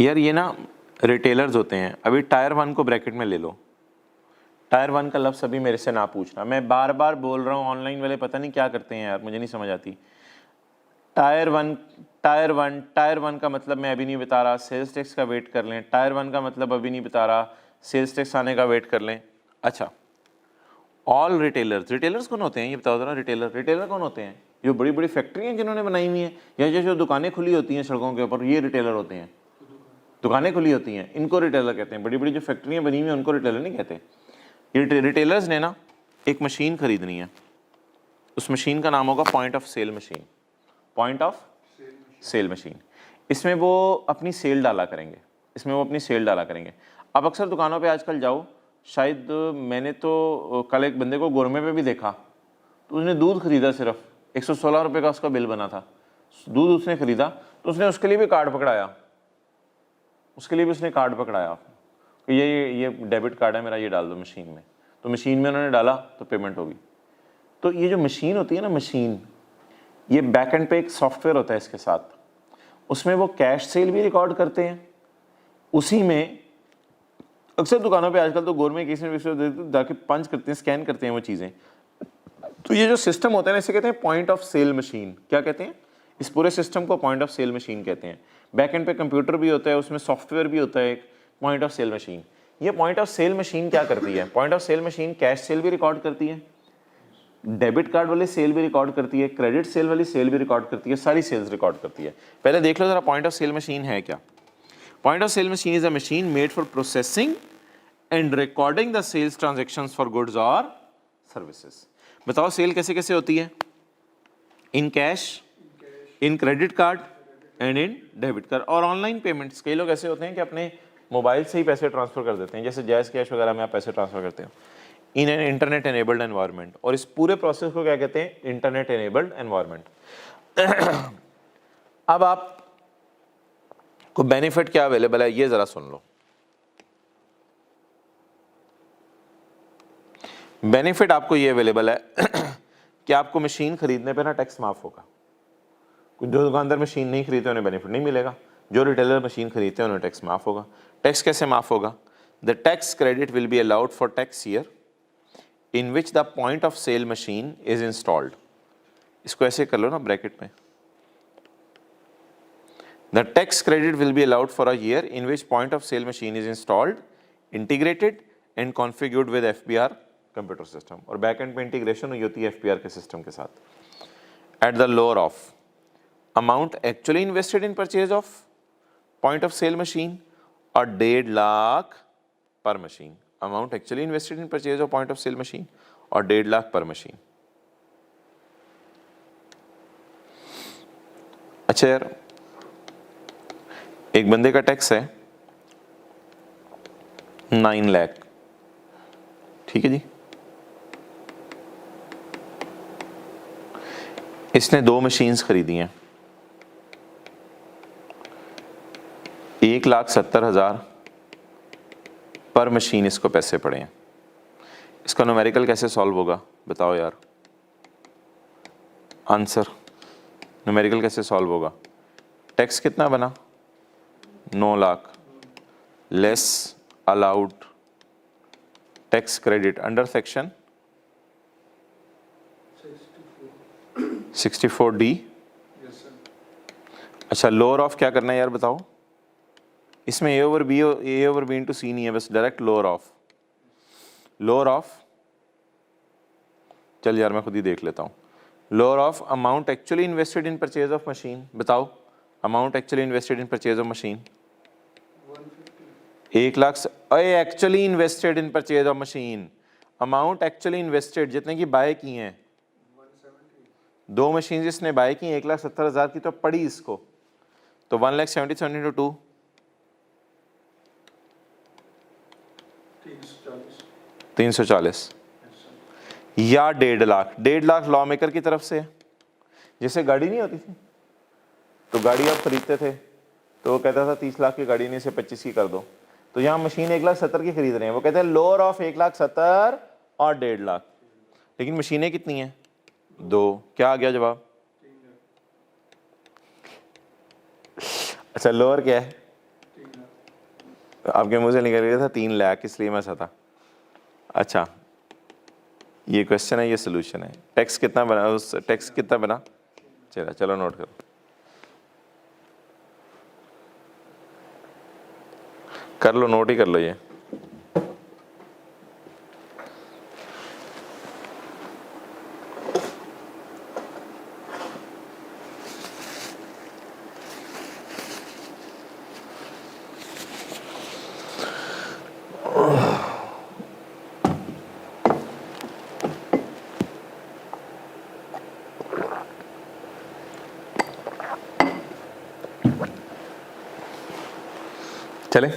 यार, ये ना रिटेलर्स होते हैं। अभी टायर 1 को ब्रैकेट में ले लो। टायर 1 का लफ्ज़ अभी मेरे से ना पूछना, मैं बार बार बोल रहा हूँ, ऑनलाइन वाले पता नहीं क्या करते हैं यार, मुझे नहीं समझ आती। टायर वन का मतलब मैं अभी नहीं बता रहा, सेल्स टैक्स का वेट कर लें। टायर 1 का मतलब अभी नहीं बता रहा, सेल्स टैक्स आने का वेट कर लें। अच्छा, ऑल रिटेलर्स कौन होते हैं ये बताओ जरा। रिटेलर कौन होते हैं? जो बड़ी बड़ी फैक्ट्री हैं जिन्होंने बनाई हुई हैं, या जो दुकानें खुली होती हैं सड़कों के ऊपर, ये रिटेलर होते हैं। दुकानें खुली होती हैं, इनको रिटेलर कहते हैं। बड़ी बड़ी जो फैक्ट्रियाँ बनी हुई हैं उनको रिटेलर नहीं कहते। ये रिटेलर्स ने ना एक मशीन खरीदनी है, उस मशीन का नाम होगा point of sale machine. Point of sale machine, इसमें वो अपनी सेल डाला करेंगे। अब अक्सर दुकानों पे आजकल जाओ, शायद मैंने तो कल एक बंदे को गोरमे पे भी देखा, तो उसने दूध खरीदा, सिर्फ 116 रुपये का उसका बिल बना था। दूध उसने खरीदा तो उसने उसके लिए भी कार्ड पकड़ाया, कि ये डेबिट कार्ड है मेरा, ये डाल दो मशीन में। तो मशीन में उन्होंने डाला तो पेमेंट होगी। तो ये जो मशीन होती है ना, मशीन, ये बैक एंड पे एक सॉफ्टवेयर होता है इसके साथ, उसमें वो कैश सेल भी रिकॉर्ड करते हैं। उसी में अक्सर दुकानों पे आजकल तो गोरमे केस में जाके पंच करते हैं, स्कैन करते हैं वो चीज़ें। तो ये जो सिस्टम होता है ना, इसे कहते हैं पॉइंट ऑफ सेल मशीन। क्या कहते हैं? इस पूरे सिस्टम को पॉइंट ऑफ सेल मशीन कहते हैं। बैक एंड पे कंप्यूटर भी होता है, उसमें सॉफ्टवेयर भी होता है, एक पॉइंट ऑफ सेल मशीन। ये पॉइंट ऑफ सेल मशीन क्या करती है? Point of sale machine cash sale भी रिकॉर्ड करती है, डेबिट कार्ड वाली सेल भी रिकॉर्ड करती है, क्रेडिट सेल वाली सेल भी रिकॉर्ड करती है, सारी सेल्स रिकॉर्ड करती है। पहले देख लो जरा पॉइंट ऑफ सेल मशीन है क्या। Point of sale machine is a machine made for processing and recording the sales transactions for goods और सर्विसेज। बताओ सेल कैसे कैसे होती है? In cash, in credit card and in debit card. और ऑनलाइन पेमेंट्स, कई लोग ऐसे होते हैं कि अपने मोबाइल से ही पैसे ट्रांसफर कर देते हैं, जैसे जायज़ कैश वगैरह में आप पैसे ट्रांसफर करते हो, in an internet enabled environment. और इस पूरे प्रोसेस को क्या कहते हैं? Internet enabled environment. अब आप को बेनिफिट क्या अवेलेबल है ये जरा सुन लो। बेनिफिट आपको ये अवेलेबल है कि आपको मशीन खरीदने पे ना टैक्स माफ होगा। जो दुकानदार मशीन नहीं खरीदते उन्हें बेनिफिट नहीं मिलेगा, जो रिटेलर मशीन खरीदते हैं उन्हें टैक्स माफ होगा। टैक्स कैसे माफ होगा? The tax credit will be allowed for tax year in which the point of sale machine is installed. इसको ऐसे कर लो ना ब्रैकेट में, The tax credit will be allowed for a year in which point of sale machine is installed, integrated and configured with FBR computer system, और बैक एंड पे इंटीग्रेशन हुई होती है FBR के सिस्टम के साथ। At the lower of amount actually invested in purchase of point of sale machine और 1.5 लाख पर machine. Amount actually invested in purchase of point of sale machine और 1.5 लाख पर मशीन। अच्छा यार, एक बंदे का टैक्स है 9 लाख, ठीक है जी। इसने 2 मशीन्स खरीदी हैं, 1,70,000 पर मशीन इसको पैसे पड़े हैं। इसका न्यूमेरिकल कैसे सॉल्व होगा बताओ यार, आंसर न्यूमेरिकल कैसे सॉल्व होगा? टैक्स कितना बना? 9 lakh less allowed tax credit under section 64D। अच्छा, लोअर ऑफ क्या करना है यार बताओ? इसमें A over B into C नहीं है, बस direct lower of. Lower of, चल यार मैं खुद ही देख लेता हूँ। Lower of amount actually invested in purchase of machine, बताओ amount actually invested in purchase of machine 1 lakh. Actually invested in purchase of machine, amount actually invested जितने की बाय की हैं, 2 मशीन जिसने बाय की 1,70,000 की तो पड़ी इसको, तो 1,77,000 into 2 340 या 1.5 लाख। 1.5 लाख लॉ मेकर की तरफ से, जैसे गाड़ी नहीं होती थी तो गाड़ी आप खरीदते थे तो वो कहता था 30 लाख की गाड़ी नहीं, इसे 25 की कर दो। तो यहाँ मशीन 1,70,000 की खरीद रहे हैं, वो कहते हैं लोअर ऑफ 1,70,000 और 1.5 लाख। लेकिन मशीनें कितनी हैं? 2। क्या आ गया जवाब? अच्छा, लोअर क्या है? आपके मुंह से निकल गया था 3 लाख, इसलिए मैं था। अच्छा, ये क्वेश्चन है, ये सोल्यूशन है। टैक्स कितना बना? उस टैक्स कितना बना? चलो नोट करो। कर लो, नोट ही कर लो ये। चले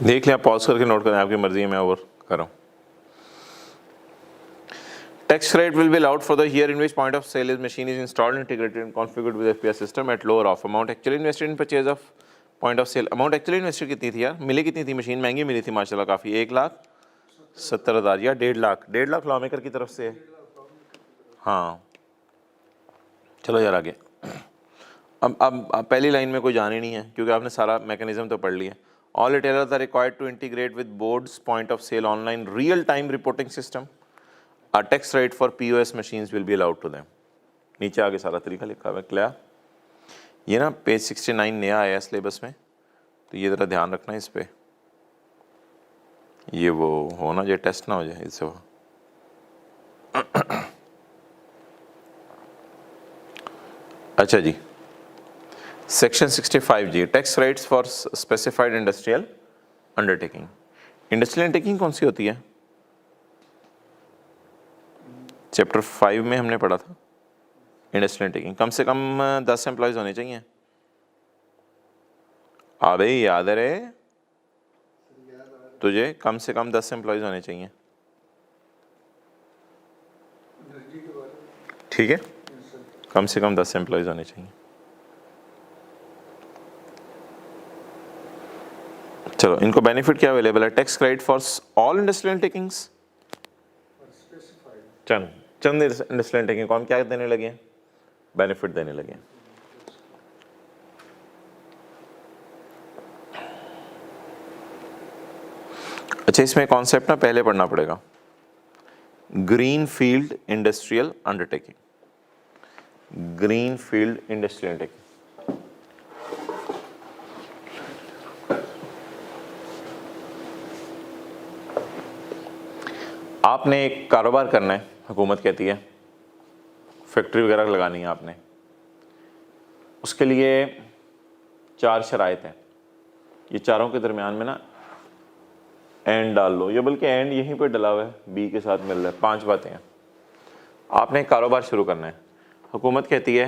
देख लिया, पॉज करके नोट करें, आपकी मर्जी है, मैं ओवर कर रहा हूँ। Tax credit will be allowed for the year in which point of sale machine is installed, integrated and configured with FBR system at lower of amount actually invested in purchase of point of sale। amount actually invested कितनी थी यार? मिली कितनी थी? मशीन महंगी मिली थी माशाल्लाह काफ़ी, 1,70,000 या 1.5 लाख। 1.5 लाख लॉ मेकर की तरफ से। हाँ चलो यार आगे। अब पहली लाइन में कोई जान ही नहीं है क्योंकि आपने सारा मैकेनिज्म तो पढ़ लिया। All retailers are required to integrate with board's point of sale online real time reporting system. A tax rate for POS machines will be allowed to them। नीचे आगे सारा तरीका लिखा हुआ है, क्लियर? ये ना पेज 69 नया आया है सिलेबस में, तो ये ज़रा ध्यान रखना इस पे, ये वो होना जो टेस्ट ना हो जाए इससे। अच्छा जी, सेक्शन 65 जी, tax rates for specified industrial undertaking. Industrial undertaking कौन सी होती है? चैप्टर 5 में हमने पढ़ा था इंडस्ट्रियल अंडरटेकिंग। कम से कम 10 एम्प्लॉयज़ होने चाहिए। अबे याद रहे तुझे, कम से कम 10 एम्प्लॉयज़ होने चाहिए, ठीक है? कम से कम 10 एम्प्लॉयज़ होने चाहिए। चलो, इनको बेनिफिट क्या अवेलेबल है? Tax credit for all industrial undertakings. Chand industrial undertaking को हम क्या देने लगे हैं? बेनिफिट देने लगे हैं। अच्छा, इसमें कॉन्सेप्ट ना पहले पढ़ना पड़ेगा। Green field industrial undertaking, green field industrial undertaking. आपने एक कारोबार करना है, हुकूमत कहती है फैक्ट्री वगैरह लगानी है आपने, उसके लिए 4 शराइत हैं। ये चारों के दरमियान में ना एंड डाल लो, ये बल्कि एंड यहीं पे डला हुआ है, बी के साथ मिल रहा है। 5 बातें हैं। आपने एक कारोबार शुरू करना है, हुकूमत कहती है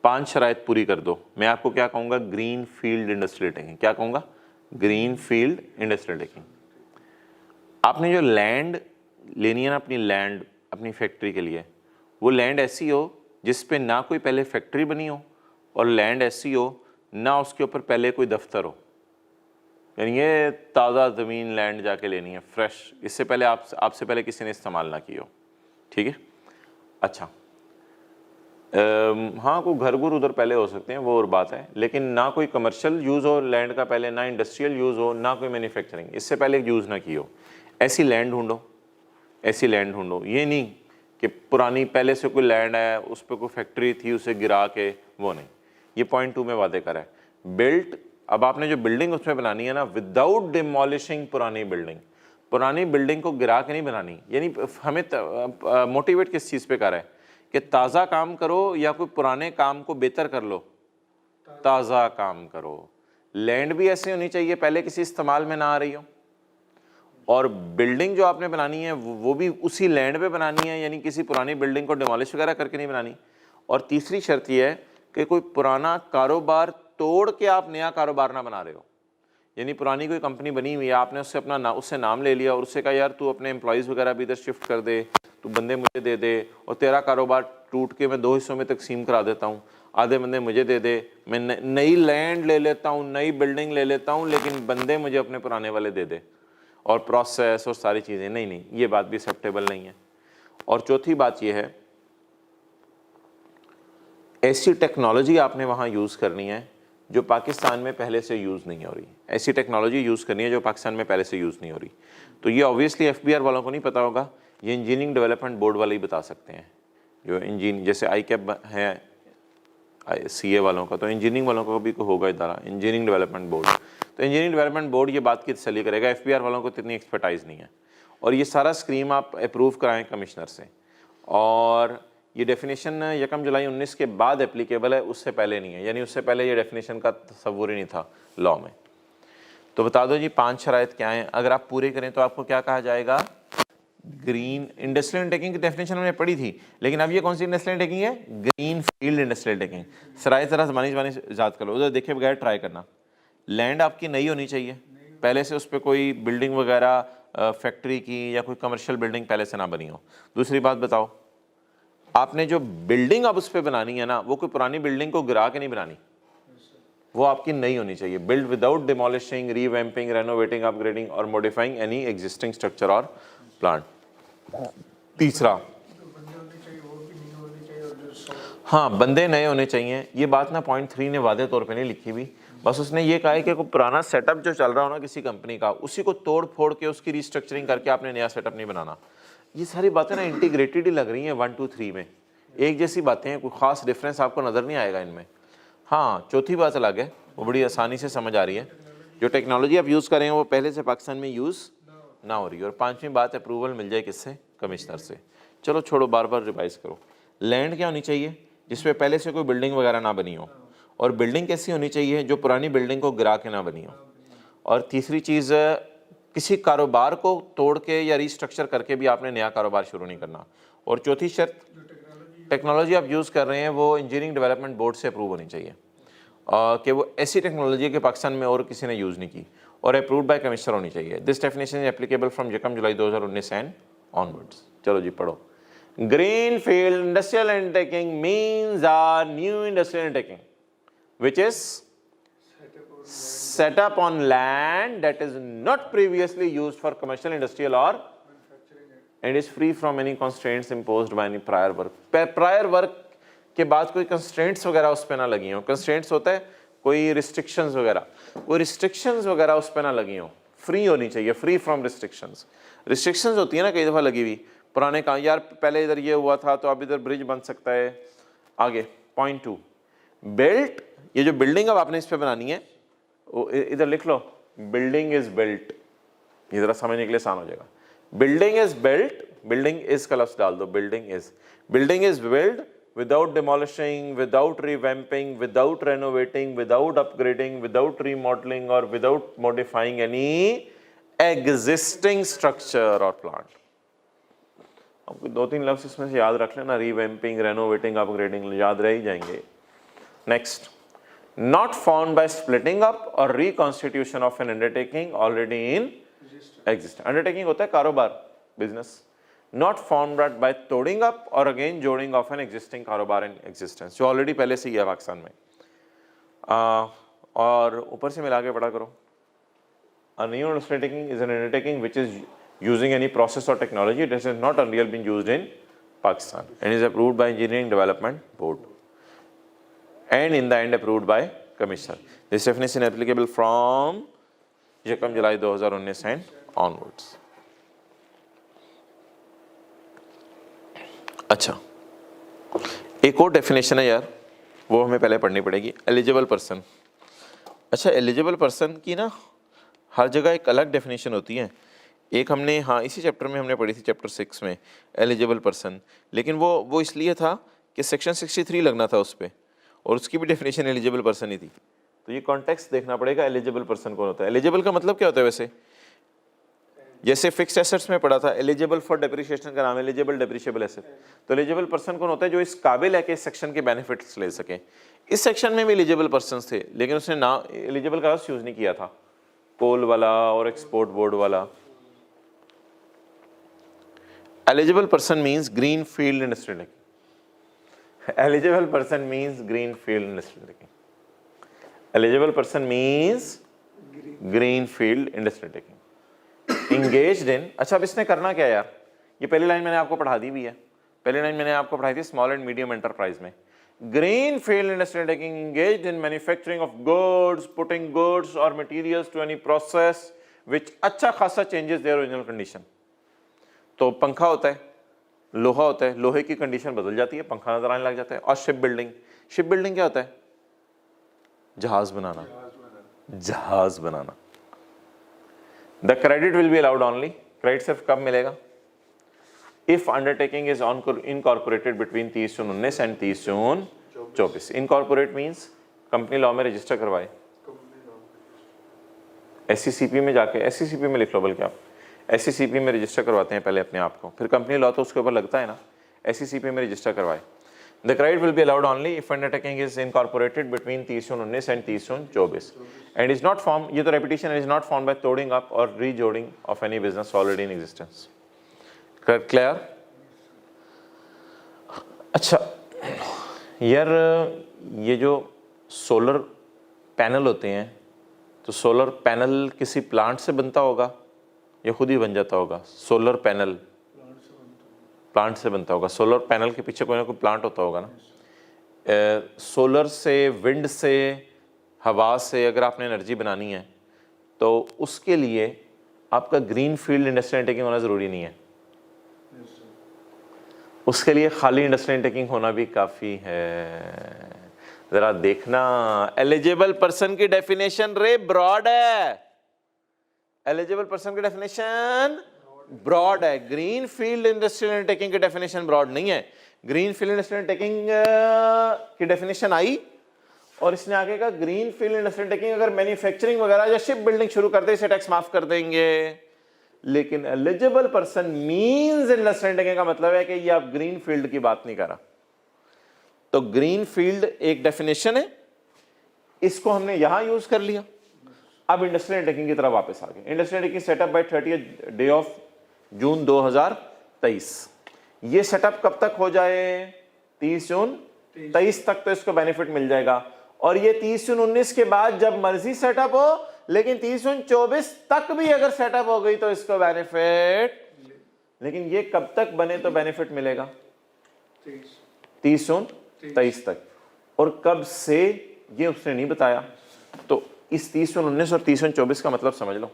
5 शराइत पूरी कर दो। मैं आपको क्या कहूँगा? Green field industrial taking. क्या कहूँगा? Green field industrial taking. आपने जो लैंड लेनी है ना, अपनी लैंड अपनी फैक्ट्री के लिए, वो लैंड ऐसी हो जिस पे ना कोई पहले फैक्ट्री बनी हो, और लैंड ऐसी हो ना उसके ऊपर पहले कोई दफ्तर हो। यानी ये ताज़ा ज़मीन लैंड जाके लेनी है, फ्रेश, इससे पहले आपसे पहले किसी ने इस्तेमाल ना की हो। ठीक है, अच्छा। हाँ, कोई घर गुर उधर पहले हो सकते हैं, वो और बात है, लेकिन ना कोई कमर्शियल यूज़ हो लैंड का पहले, ना इंडस्ट्रियल यूज़ हो, ना कोई मैन्युफैक्चरिंग, इससे पहले यूज़ ना की हो। ऐसी लैंड ढूंढो, ऐसी लैंड ढूंढो। ये नहीं कि पुरानी पहले से कोई लैंड है, उस पर कोई फैक्ट्री थी, उसे गिरा के, वो नहीं। ये पॉइंट 2 में वादे करा है। बिल्ट, अब आपने जो बिल्डिंग उसमें बनानी है ना, विदाउट डिमोलिशिंग पुरानी बिल्डिंग, पुरानी बिल्डिंग को गिरा के नहीं बनानी। यानी हमें मोटिवेट किस चीज़ पे कर रहा है कि ताज़ा काम करो या कोई पुराने काम को बेहतर कर लो? ताज़ा काम करो। लैंड भी ऐसे होनी चाहिए पहले किसी इस्तेमाल में ना आ रही हो, और बिल्डिंग जो आपने बनानी है वो भी उसी लैंड पे बनानी है, यानी किसी पुरानी बिल्डिंग को डिमोलिश वगैरह करके नहीं बनानी। और तीसरी शर्त यह है कि कोई पुराना कारोबार तोड़ के आप नया कारोबार ना बना रहे हो। यानी पुरानी कोई कंपनी बनी हुई है, आपने उससे अपना उससे नाम ले लिया और उससे कहा यार तू अपने एम्प्लॉयज़ वगैरह भी इधर शिफ्ट कर दे, तू बंदे मुझे दे दे, और तेरा कारोबार टूट के मैं 2 हिस्सों में तकसीम करा देता हूँ, आधे बंदे मुझे दे दे, मैं नई लैंड ले लेता हूँ, नई बिल्डिंग ले लेता हूँ, लेकिन बंदे मुझे अपने पुराने वाले दे दे, और प्रोसेस और सारी चीज़ें। नहीं, ये बात भी एक्सेप्टेबल नहीं है। और चौथी बात ये है, ऐसी टेक्नोलॉजी आपने वहाँ यूज़ करनी है जो पाकिस्तान में पहले से यूज़ नहीं हो रही। ऐसी टेक्नोलॉजी यूज़ करनी है जो पाकिस्तान में पहले से यूज़ नहीं हो रही। तो ये ऑब्वियसली FBR वालों को नहीं पता होगा, ये इंजीनियरिंग डेवलपमेंट बोर्ड वाले ही बता सकते हैं। जो जैसे ICAP है CA वालों का, तो इंजीनियरिंग वालों का भी होगा इदारा, इंजीनियरिंग डेवलपमेंट बोर्ड। तो इंजीनियरिंग डेवलपमेंट बोर्ड ये बात की तसल्ली करेगा, FBR वालों को इतनी एक्सपर्टाइज नहीं है। और ये सारा स्कीम आप अप्रूव कराएं कमिश्नर से, और ये डेफिनेशन 1 जुलाई 19 के बाद एप्लीकेबल है, उससे पहले नहीं है। यानी उससे पहले ये डेफिनेशन का तस्वुर ही नहीं था लॉ में। तो बता दो जी 5 शराइत क्या हैं, अगर आप पूरे करें तो आपको क्या कहा जाएगा? ग्रीन इंडस्ट्रियल अंडरटेकिंग की डेफिनेशन हमने पढ़ी थी, लेकिन अब ये कौन सी इंडस्ट्रियल अंडरटेकिंग है? Green field industrial undertaking. शराइत ज़रा ज़बानी याद कर लो, उधर देखे बगैर ट्राई करना। लैंड आपकी नई होनी चाहिए, पहले से उस पर कोई बिल्डिंग वगैरह फैक्ट्री की या कोई कमर्शियल बिल्डिंग पहले से ना बनी हो। दूसरी बात बताओ, आपने जो बिल्डिंग अब उस पर बनानी है ना, वो कोई पुरानी बिल्डिंग को गिरा के नहीं बनानी, वो आपकी नई होनी चाहिए। Build without demolishing, revamping, renovating, upgrading और मॉडिफाइंग एनी एग्जिस्टिंग स्ट्रक्चर और प्लांट। तीसरा, हाँ, बंदे नए होने चाहिए। ये बात ना पॉइंट 3 ने वादे तौर पे नहीं लिखी हुई, बस उसने ये कहा है कि कोई पुराना सेटअप जो चल रहा हो ना किसी कंपनी का, उसी को तोड़ फोड़ के उसकी रिस्ट्रक्चरिंग करके आपने नया सेटअप नहीं बनाना। ये सारी बातें ना इंटीग्रेटेड ही लग रही हैं 1 2 3 में, एक जैसी बातें हैं, कोई ख़ास डिफरेंस आपको नज़र नहीं आएगा इनमें। हाँ, चौथी बात अलग है, वो बड़ी आसानी से समझ आ रही है। जो टेक्नोलॉजी आप यूज़ करें वो पहले से पाकिस्तान में यूज़ ना हो रही है। और 5वीं बात, अप्रूवल मिल जाए किससे? कमिश्नर से। चलो छोड़ो, बार बार रिवाइज करो। लैंड क्या होनी चाहिए? जिसपे पहले से कोई बिल्डिंग वगैरह ना बनी हो, और बिल्डिंग कैसी होनी चाहिए? जो पुरानी बिल्डिंग को गिरा के ना बनी हो। और तीसरी चीज़, किसी कारोबार को तोड़ के या रिस्ट्रक्चर करके भी आपने नया कारोबार शुरू नहीं करना। और चौथी शर्त, टेक्नोलॉजी आप यूज़ कर रहे हैं वो इंजीनियरिंग डेवलपमेंट बोर्ड से अप्रूव होनी चाहिए, कि वो ऐसी टेक्नोलॉजी के पाकिस्तान में और किसी ने यूज़ नहीं की, और अप्रूव्ड बाय कमिश्नर होनी चाहिए। This definition is applicable from 1 July 2019 and onwards. चलो जी पढ़ो। Green field industrial undertaking means are new industrial undertaking which is set up on land that is not previously used for commercial, industrial or and is free from any constraints imposed by any prior work. prior work के बाद कोई constraints वगैरह उस पर ना लगी हो। constraints होता है कोई restrictions वगैरह, कोई restrictions वगैरह उस पर ना लगी हो, फ्री होनी चाहिए, फ्री फ्रॉम restrictions। restrictions होती है ना कई दफ़ा लगी हुई, पुराने काम, यार पहले इधर ये हुआ था तो अब इधर ब्रिज बन सकता है। आगे पॉइंट 2, बिल्ट, ये जो बिल्डिंग अब आपने इस पे बनानी है, इधर लिख लो, बिल्डिंग इज बिल्ट, ये जरा समझने के लिए आसान हो जाएगा। Building is built, building is का लफ्ज डाल दो, building is build without demolishing, without revamping, without renovating, without upgrading, without remodeling or without modifying any existing structure or plant. आपको 2-3 लफ्ज इसमें से याद रख लेना, revamping, renovating, upgrading याद रह ही जाएंगे। Next, not formed by splitting up or reconstitution of an undertaking already in existence. Undertaking होता है कारोबार, business. Not formed by तोड़िंग up or again जोड़िंग of an existing कारोबार in existence, जो ऑलरेडी पहले से ही है पाकिस्तान में। और ऊपर से मिला के पढ़ा करो। A new undertaking is an undertaking which is using any process or technology that has not earlier been used in Pakistan and is approved by Engineering Development Board and in the end approved by Commissioner. This definition is applicable from 1 July 2019 and onwards. अच्छा, एक और डेफिनेशन है यार, वो हमें पहले पढ़नी पड़ेगी, एलिजिबल पर्सन। अच्छा, एलिजिबल पर्सन की ना हर जगह एक अलग डेफिनेशन होती है। एक हमने, हाँ इसी चैप्टर में हमने पढ़ी थी, चैप्टर 6 में, एलिजिबल पर्सन, लेकिन वो इसलिए था कि सेक्शन 63 लगना था उस पर, और उसकी भी डेफिनेशन एलिजिबल पर्सन ही थी। तो ये कॉन्टेक्स्ट देखना पड़ेगा, एलिजिबल पर्सन कौन होता है। एलिजिबल का मतलब क्या होता है वैसे? जैसे फिक्स्ड एसेट्स में पढ़ा था, एलिजिबल फॉर डेप्रिसिएशन का नाम एलिजिबल डेप्रिशिएबल एसेट। तो एलिजिबल पर्सन कौन होता है? जो इस काबिल है कि इस सेक्शन के बेनिफिट्स ले सके। इस सेक्शन में भी एलिजिबल पर्सन थे, लेकिन उसने ना एलिजिबल का यूज नहीं किया था, कोल वाला और एक्सपोर्ट बोर्ड वाला। Eligible person means green field industry taking. Eligible person means green field industry taking. Eligible person means green field industry taking. Engaged in, अच्छा अब इसने करना क्या यार? ये पहली लाइन मैंने आपको पढ़ा दी भी है, पहली लाइन मैंने आपको पढ़ाई थी स्मॉल एंड मीडियम एंटरप्राइज में। Green field industry taking engaged in manufacturing of goods, putting goods or materials to any process which अच्छा खासा changes their original condition। तो पंखा होता है, लोहा होता है, लोहे की कंडीशन बदल जाती है, पंखा नजर आने लग जाता है। और शिप बिल्डिंग, शिप बिल्डिंग क्या होता है? जहाज बनाना, जहाज बनाना। The credit will be allowed only, credit सिर्फ कब मिलेगा? If undertaking is incorporated between 30 June 19 and 30 June 24। Incorporate means company law में रजिस्टर करवाए, SCCP में जाके, SCCP में लिख लो बल्कि आप, SCCP में रजिस्टर करवाते हैं पहले अपने आप को, फिर कंपनी लॉ तो उसके ऊपर लगता है ना, SCCP में रजिस्टर करवाए। The credit will be allowed only if undertaking is incorporated between 30 June 19 and 30 June 24 and is not form, ये तो repetition, is not form by तोड़िंग अप और रीजोड़िंग of any business already in existence. Clear? अच्छा यार, ये जो सोलर पैनल होते हैं, तो सोलर पैनल किसी प्लांट से बनता होगा या खुद ही बन जाता होगा? सोलर पैनल प्लांट से बनता होगा। सोलर पैनल के पीछे कोई ना कोई प्लांट होता होगा ना। सोलर से, विंड से, हवा से अगर आपने एनर्जी बनानी है तो उसके लिए आपका ग्रीन फील्ड इंडस्ट्रियल टेकिंग होना ज़रूरी नहीं है, उसके लिए खाली इंडस्ट्रियल टेकिंग होना भी काफ़ी है। ज़रा देखना, एलिजिबल पर्सन की डेफिनेशन रे ब्रॉड है, एलिजिबल पर्सन की डेफिनेशन ब्रॉड है, ग्रीन फील्ड इंडस्ट्रियल अंडरटेकिंग की डेफिनेशन ब्रॉड नहीं है। ग्रीन फील्ड इंडस्ट्रियल अंडरटेकिंग की डेफिनेशन आई और इसने आगे का ग्रीन फील्ड इंडस्ट्रियल अंडरटेकिंग अगर मैन्युफैक्चरिंग वगैरह या शिप बिल्डिंग शुरू कर दे इसे टैक्स माफ कर देंगे। लेकिन eligible person means industrial undertaking का मतलब है कि ये आप ग्रीन फील्ड की बात नहीं कर रहा। तो ग्रीन फील्ड एक डेफिनेशन है, इसको हमने यहां यूज कर लिया। अब इंडस्ट्रियल अंडरटेकिंग की तरफ वापस आ गए। Industrial undertaking setup by 30th day of June 2023। ये सेटअप कब तक हो जाए? 30 जून 23 तक तो इसको बेनिफिट मिल जाएगा। और ये 30 जून 19 के बाद जब मर्जी सेटअप हो, लेकिन 30 जून 24 तक भी अगर सेटअप हो गई तो इसको बेनिफिट, लेकिन ये कब तक बने तो बेनिफिट मिलेगा? 30 जून 23 तक। और कब से ये उसने नहीं बताया। तो इस 30 जून 19 और 30 जून 24 का मतलब समझ लो।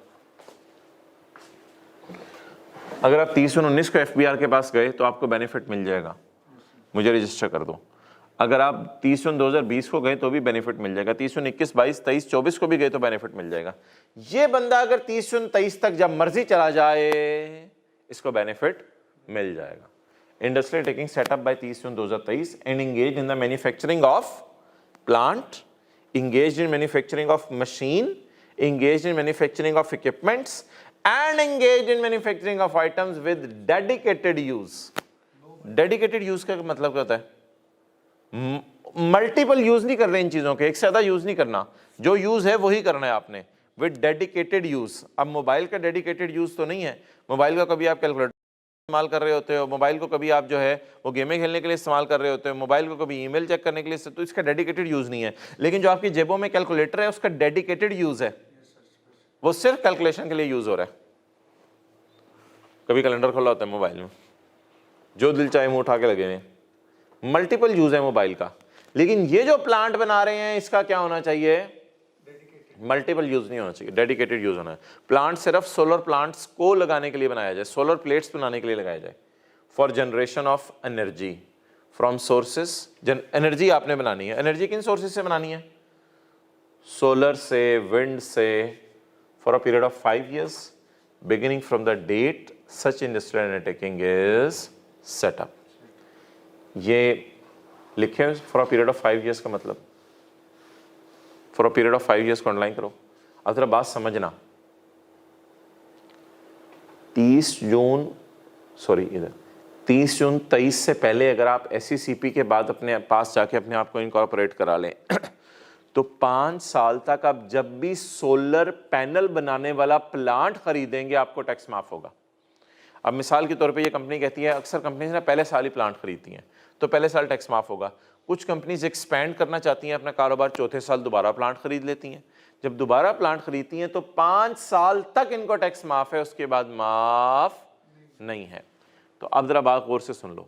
अगर आप 30/19 को FBR के पास गए तो आपको बेनिफिट मिल जाएगा, मुझे रजिस्टर कर दो। अगर आप 30/2020 को गए तो भी बेनिफिट मिल जाएगा, 30/21, 22, 23, 24 को भी गए तो बेनिफिट मिल जाएगा। ये बंदा अगर 30/23 तक जब मर्जी चला जाए इसको बेनिफिट मिल जाएगा। Industrial taking setup by 30/2023 and engage in the manufacturing of plant, engaged in manufacturing of machine, engaged in manufacturing of equipments and engaged in manufacturing of items with dedicated use। dedicated use का मतलब क्या होता है? मल्टीपल यूज नहीं कर रहे इन चीजों के, एक से ज्यादा यूज नहीं करना, जो यूज है वही करना है आपने विद डेडिकेटेड यूज। अब मोबाइल का डेडिकेटेड यूज तो नहीं है, मोबाइल का कभी आप कैलकुलेटर इस्तेमाल कर रहे होते हो, मोबाइल को कभी आप जो है वो गेमें खेलने के लिए इस्तेमाल कर रहे होते हो, मोबाइल को कभी ईमेल चेक करने के लिए, तो इसका डेडिकेटेड यूज नहीं है। लेकिन जो आपकी जेबों में कैलकुलेटर है उसका डेडिकेटेड यूज है, वो सिर्फ कैलकुलेशन के लिए यूज हो रहा है। कभी कैलेंडर खोला होता है मोबाइल में, जो दिल चाहे मुंह उठा के लगे हुए, मल्टीपल यूज है मोबाइल का। लेकिन ये जो प्लांट बना रहे हैं इसका क्या होना चाहिए? मल्टीपल यूज नहीं होना चाहिए, डेडिकेटेड यूज होना है। प्लांट सिर्फ सोलर प्लांट्स को लगाने के लिए बनाया जाए, सोलर प्लेट्स बनाने के लिए लगाया जाए, for generation of energy from sources. Energy आपने बनानी है, एनर्जी किन सोर्सेस से बनानी है? सोलर से, विंड से, for a period of 5 years beginning from the date such industrial undertaking is setup. ये लिखे for a period of 5 years का मतलब for a period of 5 years को अंडरलाइन करो। अब जरा बात समझना, 30 जून 23 से पहले अगर आप SECP के बाद अपने पास जाके अपने आप को इनकॉर्पोरेट करा लें तो 5 साल तक आप जब भी सोलर पैनल बनाने वाला प्लांट खरीदेंगे आपको टैक्स माफ होगा। अब मिसाल के तौर पे ये कंपनी कहती है, अक्सर कंपनीज ना पहले साल ही प्लांट खरीदती हैं तो पहले साल टैक्स माफ होगा। कुछ कंपनीज एक्सपैंड करना चाहती हैं अपना कारोबार, चौथे साल दोबारा प्लांट खरीद लेती हैं। जब दोबारा प्लांट खरीदती हैं तो 5 साल तक इनको टैक्स माफ है, उसके बाद माफ नहीं है। तो अब जरा बात गौर से सुन लो।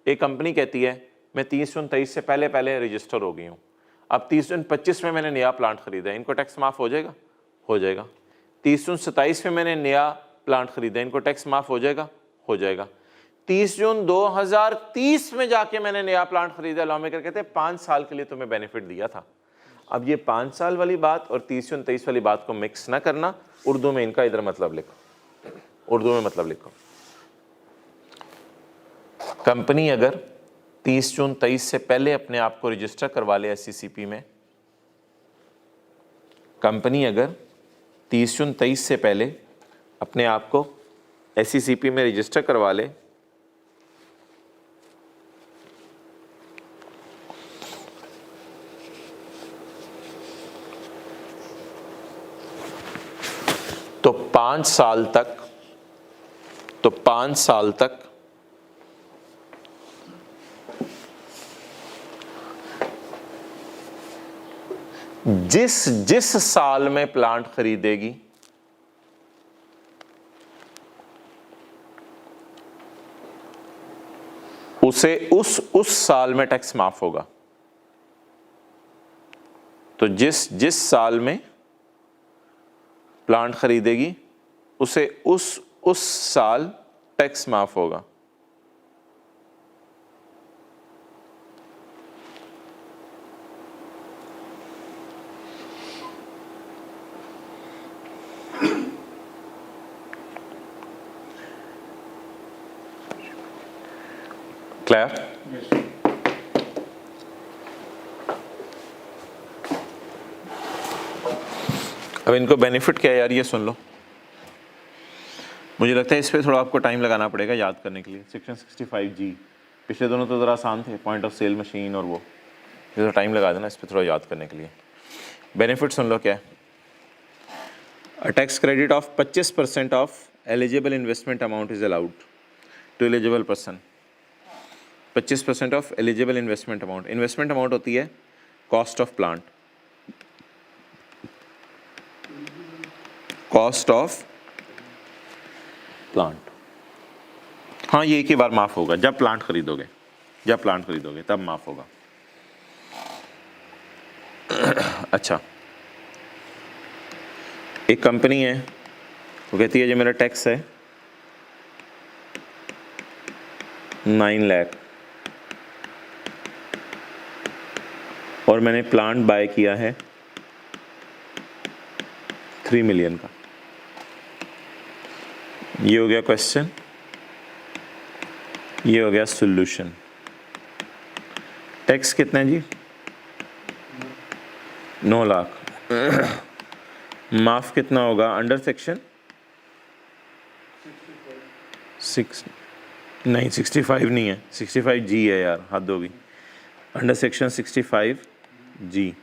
एक कंपनी कहती है मैं 30/23 से पहले पहले रजिस्टर हो गई हूँ, अब 30/25 में मैंने नया प्लांट खरीदा है, इनको टैक्स माफ हो जाएगा? हो जाएगा। 30/27 में मैंने नया प्लांट खरीदा, इनको टैक्स माफ हो जाएगा? हो जाएगा। 30 जून 2030 में जाके मैंने नया प्लांट खरीदा, लॉ मेकर कहते हैं 5 साल के लिए तुम्हें बेनिफिट दिया था। अब ये 5 साल वाली बात और 30/23 वाली बात को मिक्स ना करना, उर्दू में इनका इधर मतलब लिखो, उर्दू में मतलब लिखो। कंपनी अगर 30 जून 23 से पहले अपने आप को रजिस्टर करवा ले SECP में, कंपनी अगर 30 जून 23 से पहले अपने आप को SECP में रजिस्टर करवा ले तो 5 साल तक जिस साल में प्लांट खरीदेगी उसे उस साल में टैक्स माफ होगा। तो जिस साल में प्लांट खरीदेगी उसे उस साल टैक्स माफ होगा। क्लियर? अब इनको बेनिफिट क्या है यार, ये सुन लो। मुझे लगता है इस पे थोड़ा आपको टाइम लगाना पड़ेगा याद करने के लिए। सेक्शन 65G, पिछले दोनों तो ज़रा आसान थे, पॉइंट ऑफ सेल मशीन और वो, ये टाइम लगा देना इस पे थोड़ा याद करने के लिए। बेनिफिट सुन लो क्या है। A tax credit of 25% of eligible investment amount is allowed to eligible person. 25% of eligible investment amount, investment amount होती है cost of plant, cost of plant. हाँ, ये एक ही बार माफ होगा जब प्लांट खरीदोगे, तब माफ होगा। अच्छा, एक कंपनी है वो कहती है जो मेरा टैक्स है 9 लाख और मैंने प्लांट बाय किया है 3 मिलियन का। ये हो गया क्वेश्चन, ये हो गया सॉल्यूशन। टैक्स कितना है जी? 9 लाख। माफ कितना होगा अंडर सेक्शन 65 नहीं है, 65 जी है यार, हद होगी। अंडर सेक्शन 65 जी।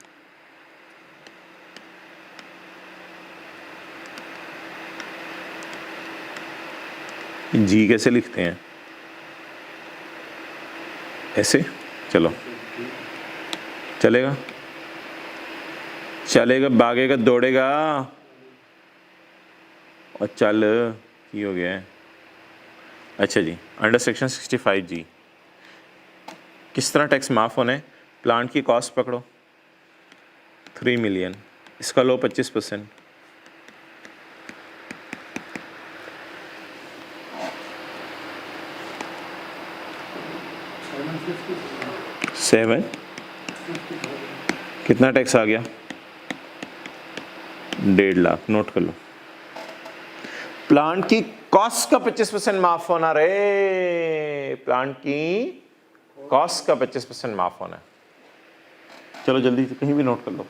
जी कैसे लिखते हैं? ऐसे? चलो चलेगा, चलेगा, भागेगा, दौड़ेगा और चल, ये हो गया है। अच्छा जी, अंडर सेक्शन 65 जी किस तरह टैक्स माफ़ होने? प्लांट की कॉस्ट पकड़ो 3 मिलियन, इसका लो 25%, सेवन कितना टैक्स आ गया? 1.5 लाख। नोट कर लो, प्लांट की कॉस्ट का 25% माफ होना रे, प्लांट की कॉस्ट का 25% माफ होना है। चलो जल्दी से कहीं भी नोट कर लो।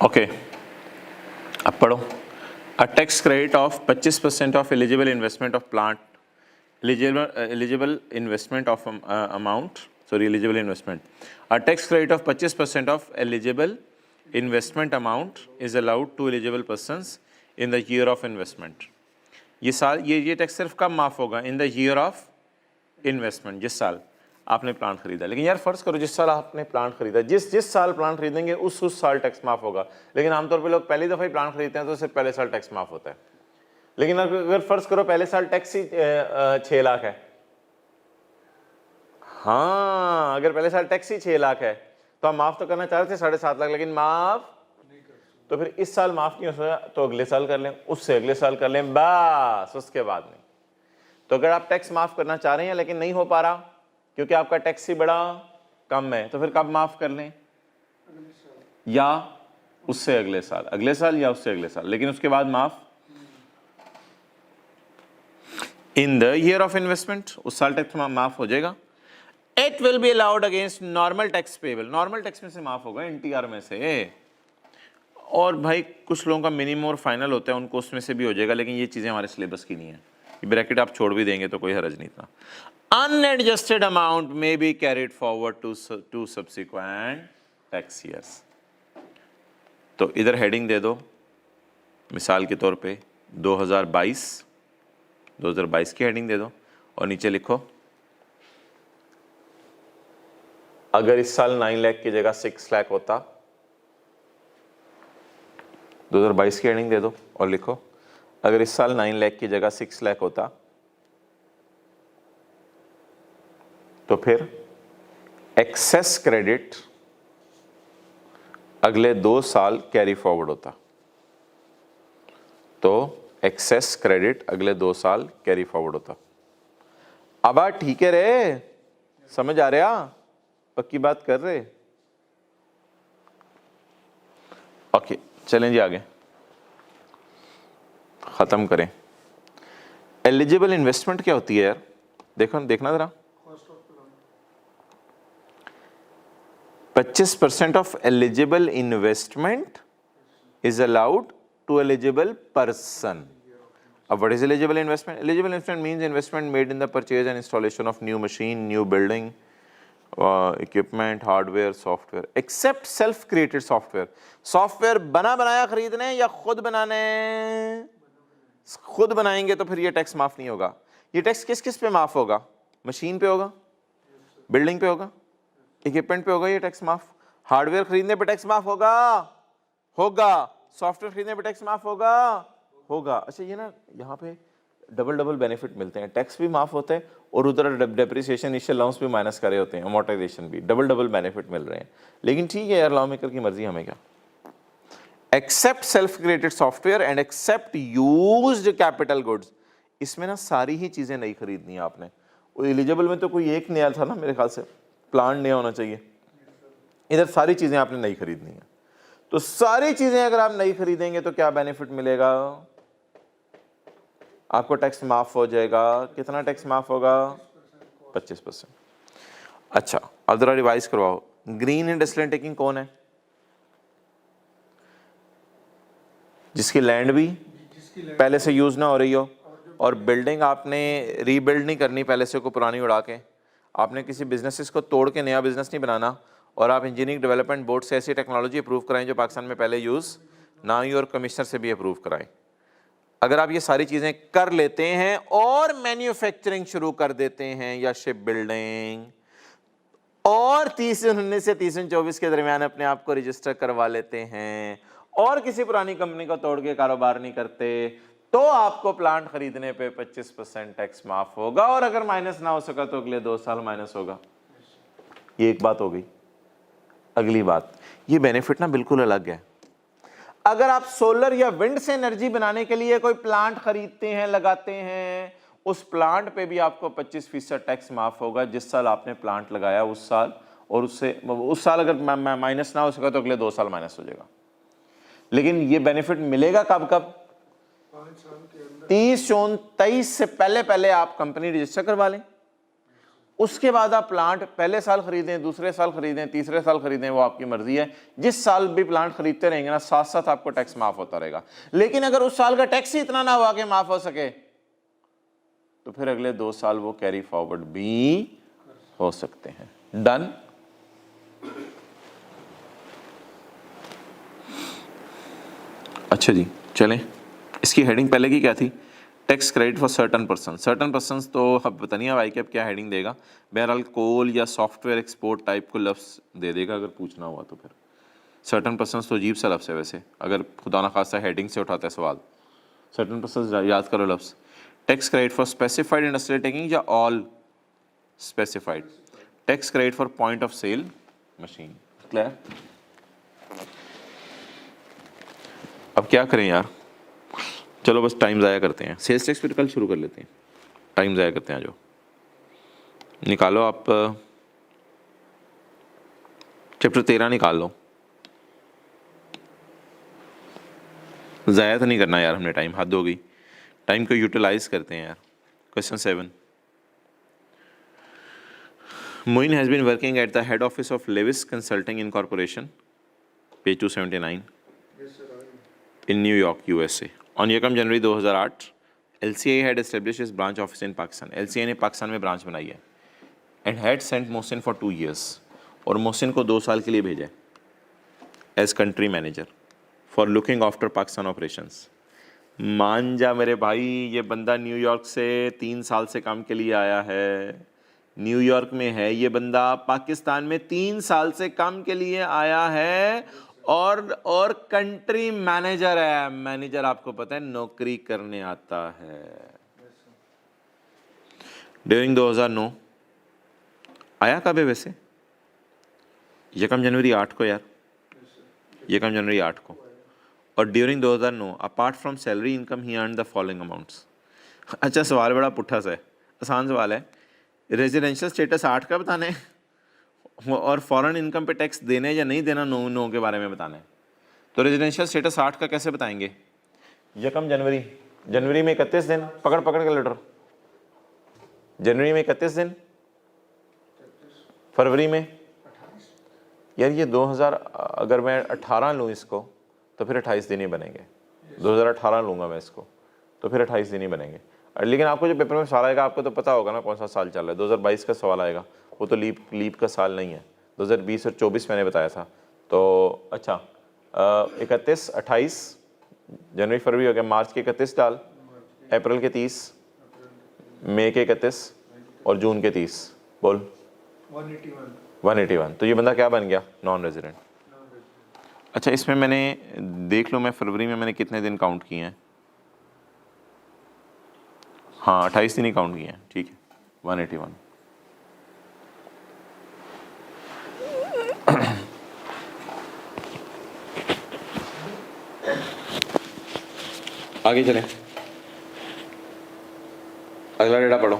ओके, अब पढ़ो। A tax credit of 25% of eligible investment of plant, eligible investment of amount, sorry eligible investment. A tax credit of 25% of eligible investment amount is allowed to eligible persons in the year of investment. ये साल, ये टैक्स सिर्फ कब माफ होगा? In the year of investment, जिस साल आपने प्लांट खरीदा। लेकिन यार फर्ज करो जिस साल आपने प्लांट खरीदा, जिस साल प्लांट खरीदेंगे उस साल टैक्स माफ होगा। लेकिन आमतौर पे लोग पहली दफ़ा ही प्लांट खरीदते हैं तो सिर्फ पहले साल टैक्स माफ होता है। लेकिन अगर फर्ज करो पहले साल टैक्स ही 6 लाख है, हाँ अगर पहले साल टैक्स ही 6 लाख है तो हम माफ तो करना चाह रहे थे 7.5 लाख, लेकिन माफ तो फिर इस साल माफ नहीं हो सकता तो अगले साल कर लें, उससे अगले साल कर लें, बस उसके बाद नहीं। तो अगर आप टैक्स माफ करना चाह रहे हैं लेकिन नहीं हो पा रहा क्योंकि आपका टैक्स ही बड़ा कम है, तो फिर कब माफ कर लें? या उससे अगले साल, अगले साल या उससे अगले साल, लेकिन उसके बाद माफ। इन द ईयर ऑफ इन्वेस्टमेंट, उस साल टैक्स माफ हो जाएगा। It will be allowed against normal tax payable, normal tax में से माफ होगा, एनटीआर में से। और भाई कुछ लोगों का मिनिमम और फाइनल होता है, उनको उसमें से भी हो जाएगा, लेकिन ये चीज़ें हमारे सिलेबस की नहीं है। ये ब्रैकेट आप छोड़ भी देंगे तो कोई हर्ज नहीं था। Unadjusted amount may be carried forward to subsequent tax years. तो इधर हेडिंग दे दो, मिसाल के तौर पे 2022 की हेडिंग दे दो और नीचे लिखो अगर इस साल 9 लाख की जगह 6 लाख होता, 2022 की हेडिंग दे दो और लिखो अगर इस साल 9 लाख की जगह 6 लाख होता तो फिर एक्सेस क्रेडिट अगले 2 साल कैरी फॉरवर्ड होता। तो एक्सेस क्रेडिट अगले 2 साल कैरी फॉरवर्ड होता। अब ठीक है रे, समझ आ रहा? पक्की बात कर रहे? ओके चलें जी आगे, खत्म करें। एलिजिबल इन्वेस्टमेंट क्या होती है यार? देखो देखना जरा, 25% of eligible investment is allowed to eligible person. अब what is eligible investment? Eligible investment means investment made in the purchase and installation of new machine, new building equipment, hardware, software, except self created software. Software बना बनाया खरीदने या खुद बनाने? खुद बनाएंगे तो फिर ये टैक्स माफ नहीं होगा। ये टैक्स किस किस पे माफ होगा? मशीन पे होगा, बिल्डिंग पे होगा, इक्विपमेंट पे होगा ये टैक्स माफ। हार्डवेयर खरीदने पे टैक्स माफ होगा, होगा। सॉफ्टवेयर खरीदने पे टैक्स माफ होगा, होगा। अच्छा, ये ना यहाँ पे डबल डबल बेनिफिट मिलते हैं, टैक्स भी माफ होता है और उधर डेप्रिसिएशन, इनिशियल अलाउंस भी माइनस करे होते हैं, अमोर्टाइजेशन भी, डबल डबल बेनिफिट मिल रहे हैं। लेकिन ठीक है यार, लॉ मेकर की मर्जी, हमें क्या। Except self created software and except used capital goods. इसमें ना सारी ही चीजें नई खरीदनी है आपने। वो एलिजिबल में तो कोई एक नया था ना मेरे ख्याल से, प्लांट नया होना चाहिए। इधर सारी चीजें आपने नई खरीदनी है। तो सारी चीजें अगर आप नई खरीदेंगे तो क्या बेनिफिट मिलेगा? आपको टैक्स माफ हो जाएगा। कितना टैक्स माफ होगा? 25%। अच्छा, अब जरा रिवाइज करवाओ। ग्रीन इंडस्ट्रियल टेकिंग कौन है? जिसकी लैंड भी पहले से यूज ना हो रही हो और बिल्डिंग आपने रीबिल्ड नहीं करनी पहले से को पुरानी उड़ा के। आपने किसी बिजनेसेस को तोड़ के नया बिजनेस नहीं बनाना। और आप इंजीनियरिंग डेवलपमेंट बोर्ड से ऐसी टेक्नोलॉजी अप्रूव कराएं जो पाकिस्तान में पहले यूज़ ना हुई, और कमिश्नर से भी अप्रूव कराएं। अगर आप ये सारी चीज़ें कर लेते हैं और मैन्युफैक्चरिंग शुरू कर देते हैं या शिप बिल्डिंग, और 30/19 से 30/24 के दरमियान अपने आप को रजिस्टर करवा लेते हैं और किसी पुरानी कंपनी को तोड़ के कारोबार नहीं करते, तो आपको प्लांट खरीदने पे 25% टैक्स माफ होगा। और अगर माइनस ना हो सका तो अगले 2 साल माइनस होगा। ये एक बात हो गई। अगली बात, ये बेनिफिट ना बिल्कुल अलग है। अगर आप सोलर या विंड से एनर्जी बनाने के लिए कोई प्लांट खरीदते हैं, लगाते हैं, उस प्लांट पे भी आपको 25% टैक्स माफ होगा जिस साल आपने प्लांट लगाया उस साल, और उस साल अगर माइनस ना हो सका तो अगले 2 साल माइनस हो जाएगा। लेकिन ये बेनिफिट मिलेगा कब कब? 30 जून 23 से पहले पहले आप कंपनी रजिस्टर करवा लें। उसके बाद आप प्लांट पहले साल खरीदें, दूसरे साल खरीदें, तीसरे साल खरीदें, वो आपकी मर्जी है। जिस साल भी प्लांट खरीदते रहेंगे ना, साथ साथ आपको टैक्स माफ होता रहेगा। लेकिन अगर उस साल का टैक्स ही इतना ना हुआ कि माफ हो सके, तो फिर अगले 2 साल वो कैरी फॉरवर्ड भी हो सकते हैं। डन। अच्छा जी, चलें। इसकी हेडिंग पहले की क्या थी? Tax credit for certain person. Certain person तो अब पता नहीं है भाई कि अब क्या हेडिंग देगा। बहरहाल कोल या सॉफ्टवेयर एक्सपोर्ट टाइप को लफ्ज़ दे देगा अगर पूछना हुआ तो। फिर सर्टन पर्सन तो अजीब सा लफ्ज़ है वैसे, अगर खुदा ना खासा हेडिंग से उठाता है सवाल। सर्टन पर्सन याद करो लफ्ज़। Tax credit for specified industrial taking या all specified. Tax credit for point of sale machine. Clear? अब क्या करें यार, चलो बस टाइम ज़ाया करते हैं। सेल्स टैक्स फिर कल शुरू कर लेते हैं, टाइम ज़ाया करते हैं। जो निकालो आप चैप्टर 13 निकाल लो। ज़ाया तो नहीं करना यार हमने टाइम, हद हो गई। टाइम को यूटिलाइज करते हैं यार। Question 7, Moin has been working at the head office of Lewis consulting incorporation, page 279 in New York, USA. On Yekam January 2008, LCI had established its branch office in Pakistan. LCI ने पाकिस्तान में ब्रांच बनाई है and had sent Mohsin for 2 years. और मोहसिन को 2 साल के लिए भेजा as country manager for looking after Pakistan operations. मान जा मेरे भाई, ये बंदा न्यूयॉर्क से 3 साल से काम के लिए आया है। न्यूयॉर्क में है ये बंदा, पाकिस्तान में 3 साल से काम के लिए आया है और कंट्री मैनेजर है। मैनेजर आपको पता है नौकरी करने आता है। ड्यूरिंग 2009 आया कब है वैसे? यकम जनवरी 8 को यार, यकम जनवरी 8 को। और during 2009 apart from salary income he earn the following amounts. अच्छा सवाल बड़ा पुट्ठा सा है, आसान सवाल है। रेजिडेंशियल स्टेटस 8 का बताना है और फॉरेन इनकम पे टैक्स देना है या नहीं देना, नो के बारे में बताना है। तो रेजिडेंशियल स्टेटस 8 का कैसे बताएंगे? यकम जनवरी में 31 दिन, पकड़ कैलेंडर। जनवरी में 31 दिन, फरवरी में यार ये 2000, अगर मैं 18 लूँ इसको तो फिर 28 दिन ही बनेंगे। 2018 लूँगा मैं इसको तो फिर 28 दिन ही बनेंगे। लेकिन आपको जो पेपर में सवाल आएगा आपको तो पता होगा ना कौन सा साल चल रहा है। 2022 का सवाल आएगा, वो तो लीप का साल नहीं है, 2020 और 24 मैंने बताया था। तो अच्छा 31, 28, जनवरी फरवरी हो गया, मार्च के 31 डाल, अप्रैल के 30, मई के 31 और जून के 30, बोल 181। तो ये बंदा क्या बन गया? Non resident. अच्छा इसमें मैंने देख लो, मैं फरवरी में मैंने कितने दिन काउंट किए हैं? हाँ 28 दिन ही काउंट किए हैं, ठीक है 181। आगे चलें, अगला डेटा पढ़ो।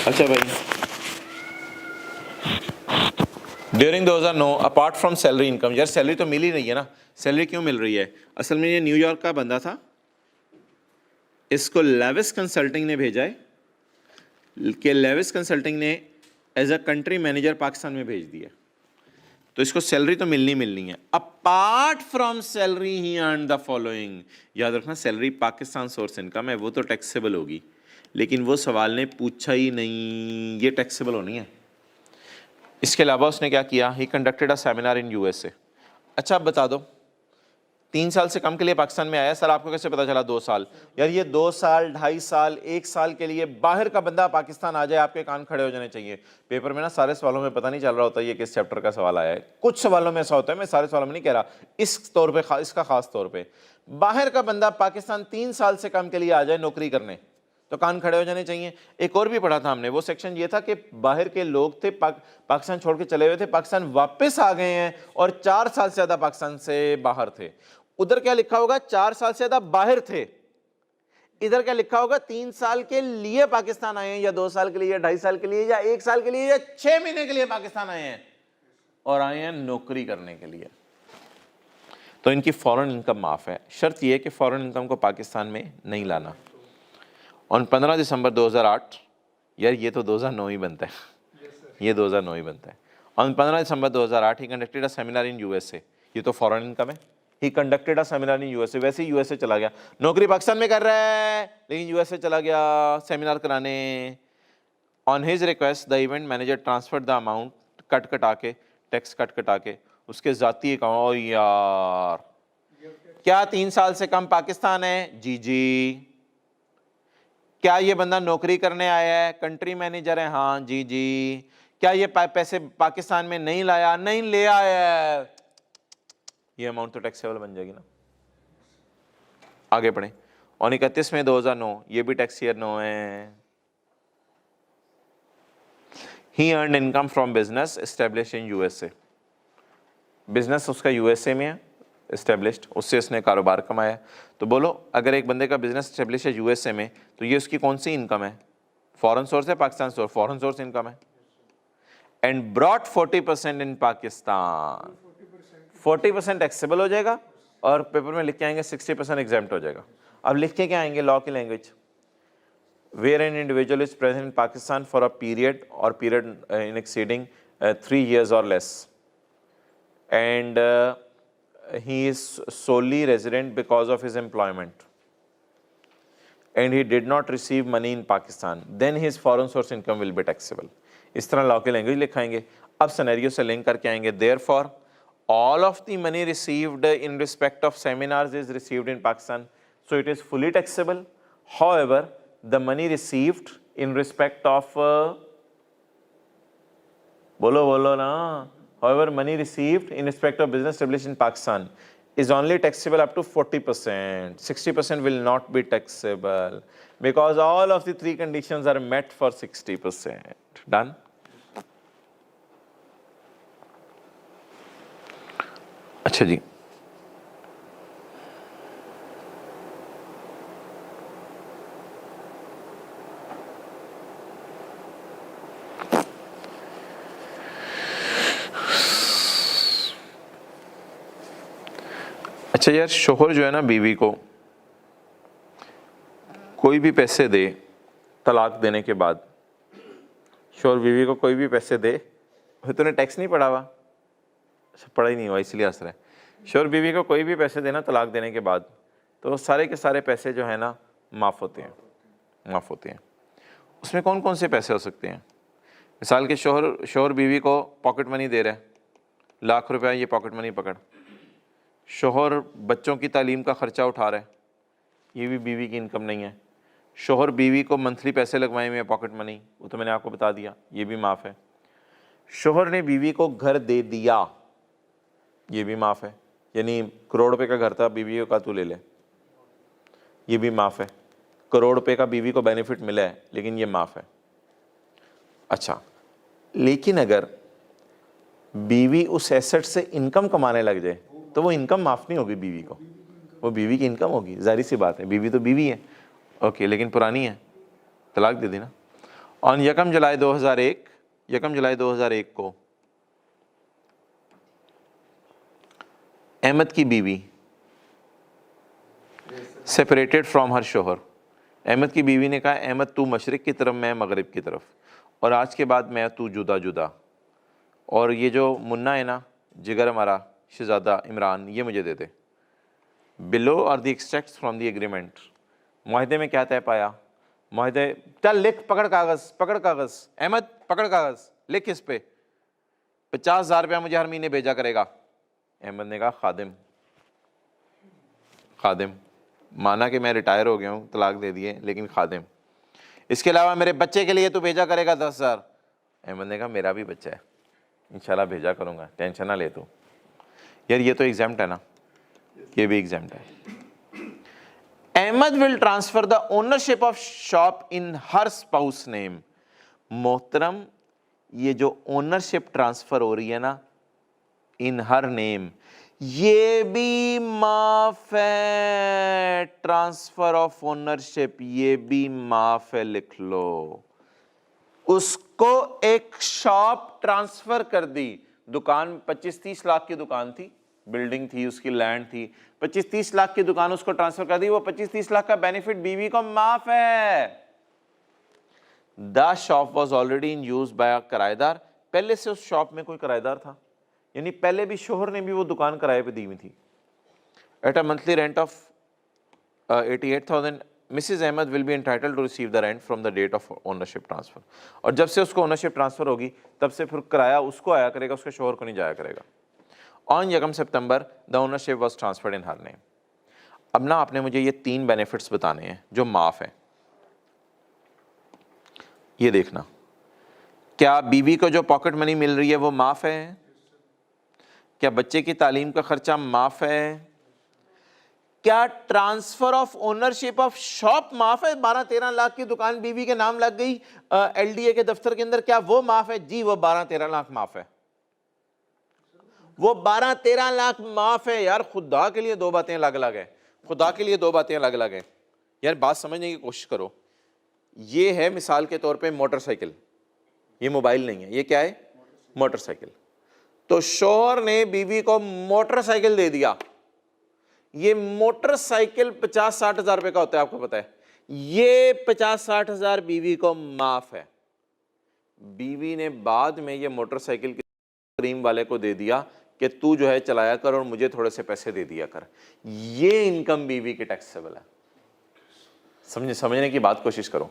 अच्छा भाई, during 2009 apart from salary income, यार सैलरी तो मिल ही रही है ना, सैलरी क्यों मिल रही है? असल में ये न्यूयॉर्क का बंदा था, इसको लेविस कंसल्टिंग ने भेजा है कि लेविस कंसल्टिंग ने as a country manager Pakistan में भेज दिया, तो इसको सैलरी तो मिलनी है। Apart from salary he earn the following, याद रखना सैलरी पाकिस्तान सोर्स इनकम है, वो तो टैक्सेबल होगी, लेकिन वो सवाल ने पूछा ही नहीं, ये टैक्सेबल होनी है। इसके अलावा उसने क्या किया? ही conducted a seminar in USA. अच्छा अब बता दो, 3 साल से कम के लिए पाकिस्तान में आया, सर आपको कैसे पता चला 2 साल? यार ये 2 साल, 2.5 साल, 1 साल के लिए बाहर का बंदा पाकिस्तान आ जाए, आपके कान खड़े हो जाने चाहिए। पेपर में ना सारे सवालों में पता नहीं चल रहा होता ये किस चैप्टर का सवाल आया है, कुछ सवालों में ऐसा होता है, मैं सारे सवालों में नहीं कह रहा, इस तौर पर इसका खास तौर पर बाहर का बंदा पाकिस्तान 3 साल से कम के लिए आ जाए नौकरी करने, तो कान खड़े हो जाने चाहिए। एक और भी पढ़ा था हमने, वो सेक्शन ये था कि बाहर के लोग थे, पाकिस्तान छोड़ के चले हुए थे, पाकिस्तान वापस आ गए हैं और 4 साल से ज्यादा पाकिस्तान से बाहर थे। उधर क्या लिखा होगा? 4 साल से ज्यादा बाहर थे। इधर क्या लिखा होगा? 3 साल के लिए पाकिस्तान आए हैं, या 2 साल के लिए, या 2.5 साल के लिए, या 1 साल के लिए, या 6 महीने के लिए पाकिस्तान आए हैं और आए हैं नौकरी करने के लिए। तो इनकी फॉरेन इनकम माफ है। शर्त यह है कि फॉरेन इनकम को पाकिस्तान में नहीं लाना। ऑन 15 दिसंबर 2008, यार ये तो 2009 ही बनता है, ये 2009 ही बनता है। On 15 December 2008 he conducted a seminar in USA, ये तो फॉरेन इनकम है। ही conducted a seminar in USA, वैसे ही यूएसए चला गया, नौकरी पाकिस्तान में कर रहा है लेकिन यूएसए चला गया सेमिनार कराने। On his request the event manager transfer the amount, कटा के, टैक्स कटा के उसके जाती अकाउंट। यार क्या 3 साल से कम पाकिस्तान है? जी। क्या ये बंदा नौकरी करने आया है? कंट्री मैनेजर है, हाँ जी। क्या ये पैसे पाकिस्तान में नहीं लाया? नहीं ले आया है, ये अमाउंट तो टैक्सेबल बन जाएगी ना। आगे पढ़ें। और 31 मई 2009, ये भी टैक्स ईयर 9 है। He earn income from business establish in USA, business उसका यूएसए में है एस्टेब्लिश्ड, उससे उसने कारोबार कमाया। तो बोलो अगर एक बंदे का बिजनेस एस्टेब्लिश है यूएसए में, तो ये उसकी कौन सी इनकम है? फॉरेन सोर्स है, Pakistan source? Foreign source income है। And brought 40% in Pakistan, 40% taxable हो जाएगा और पेपर में लिख के आएंगे 60% एग्जेम्प्ट हो जाएगा। अब लिख के क्या आएंगे लॉ की language? Where an individual is present in Pakistan for a period or period in exceeding 3 years or less, and he is solely resident because of his employment and he did not receive money in Pakistan, then his foreign source income will be taxable. इस तरह लॉ की लैंग्वेज लिखाएंगे। अब सिनेरियो से लिंक करके आएंगे, therefore all of the money received in respect of seminars is received in Pakistan, so it is fully taxable. However, the money received in respect of बोलो ना, however money received in respect of business established in Pakistan is only taxable up to 40%. 60% will not be taxable because all of the 3 conditions are met for 60%. Done? अच्छा जी, अच्छा यार शोहर जो है ना बीवी को कोई भी पैसे दे, तलाक देने के बाद शोहर बीवी को कोई भी पैसे दे, तूने टैक्स नहीं पढ़ा हुआ? पढ़ा ही नहीं हुआ इसलिए हंस रहे हैं। शोहर बीवी को कोई भी पैसे देना तलाक देने के बाद तो सारे के सारे पैसे जो है ना माफ़ होते हैं, माफ़ होते हैं। उसमें कौन कौन से पैसे हो सकते हैं? मिसाल के शोहर बीवी को पॉकेट मनी दे रहा है, लाख रुपया ये पॉकेट मनी पकड़। शोहर बच्चों की तालीम का ख़र्चा उठा रहा है, ये भी बीवी की इनकम नहीं है। शोहर बीवी को मंथली पैसे लगवाए हुए हैं पॉकेट मनी, वो तो मैंने आपको बता दिया, ये भी माफ़ है। शोहर ने बीवी को घर दे दिया, ये भी माफ़ है। यानी करोड़ रुपए का घर था, बीवी का तू ले ले, ये भी माफ़ है। करोड़ रुपए का बीवी को बेनिफिट मिला है लेकिन ये माफ़ है। अच्छा, लेकिन अगर बीवी उस एसेट से इनकम कमाने लग जाए तो वो इनकम माफ़ नहीं होगी बीवी को, वो बीवी की इनकम होगी, जाहिर सी बात है, बीवी तो बीवी है, ओके, लेकिन पुरानी है, तलाक दे दी ना। ऑन 1 जुलाई 2001 को अहमद की बीवी सेपरेटेड फ्रॉम हर शोहर। अहमद की बीवी ने कहा, अहमद तू मशरिक की तरफ, मैं मगरिब की तरफ, और आज के बाद मैं तू जुदा जुदा, और ये जो मुन्ना है ना, जिगर हमारा शहजादा इमरान, ये मुझे दे दे। Below are the extracts from the agreement. मुआहदे में क्या तय पाया? मुआहदे, चल लिख, पकड़ कागज़, पकड़ कागज़, अहमद पकड़ कागज़, लिख इस पे 50,000 रुपया मुझे हर महीने भेजा करेगा। अहमद ने कहा, खादिम, खादिम, माना कि मैं रिटायर हो गया हूँ, तलाक दे दिए, लेकिन खादिम, इसके अलावा मेरे बच्चे के लिए तू भेजा करेगा 10,000। अहमद ने कहा, मेरा भी बच्चा है, इंशाल्लाह भेजा करूँगा, टेंशन ना ले तू। यार ये तो एग्जाम्प्ट है ना, ये भी एग्जाम्प्ट है। Ahmed will transfer the ownership of shop in her spouse name. मोहतरम, ये जो ओनरशिप ट्रांसफर हो रही है ना इन हर नेम, ये भी माफ है। ट्रांसफर ऑफ ओनरशिप ये भी माफ है, लिख लो। उसको एक शॉप ट्रांसफर कर दी, दुकान 25-30 लाख की दुकान थी, बिल्डिंग थी, उसकी लैंड थी, 25-30 लाख की दुकान उसको ट्रांसफर कर दी, वो 25-30 लाख का बेनिफिट बीवी को माफ है। The shop was already in use by a किराएदार, पहले से उस शॉप में कोई किराएदार था, यानी पहले भी शोहर ने भी वो दुकान किराए पे दी हुई थी। At a monthly rent of 88,000, Mrs Ahmed will be entitled to receive the rent from the date of ownership transfer. और जब से उसको ओनरशिप ट्रांसफर होगी तब से फिर किराया उसको आया करेगा, उसके शोहर को नहीं जाया करेगा। On 1 September the ownership was transferred in her name. अब ना आपने मुझे ये 3 बेनिफिट्स बताने हैं जो माफ है। ये देखना, क्या बीवी को जो पॉकेट मनी मिल रही है वो माफ है? क्या बच्चे की तालीम का खर्चा माफ है? क्या transfer of ownership of shop माफ है? 12-13 लाख की दुकान बीवी के नाम लग गई एलडीए के दफ्तर के अंदर, क्या वो माफ है? जी, वो 12-13 लाख माफ है, वो 12-13 लाख माफ है। यार खुदा के लिए 2 बातें अलग अलग है, खुदा के लिए 2 बातें अलग अलग है। यार बात समझने की कोशिश करो। ये है मिसाल के तौर पे मोटरसाइकिल, ये मोबाइल नहीं है, ये क्या है? मोटरसाइकिल। तो शोहर ने बीवी को मोटरसाइकिल दे दिया, ये मोटरसाइकिल 50-60 हजार रुपए का होता है, आपको पता है। ये 50-60 हजार बीवी को माफ है। बीवी ने बाद में ये मोटरसाइकिल क्रीम वाले को दे दिया कि तू जो है चलाया कर और मुझे थोड़े से पैसे दे दिया कर। ये इनकम बीवी की टैक्सेबल है। समझने की बात कोशिश करो।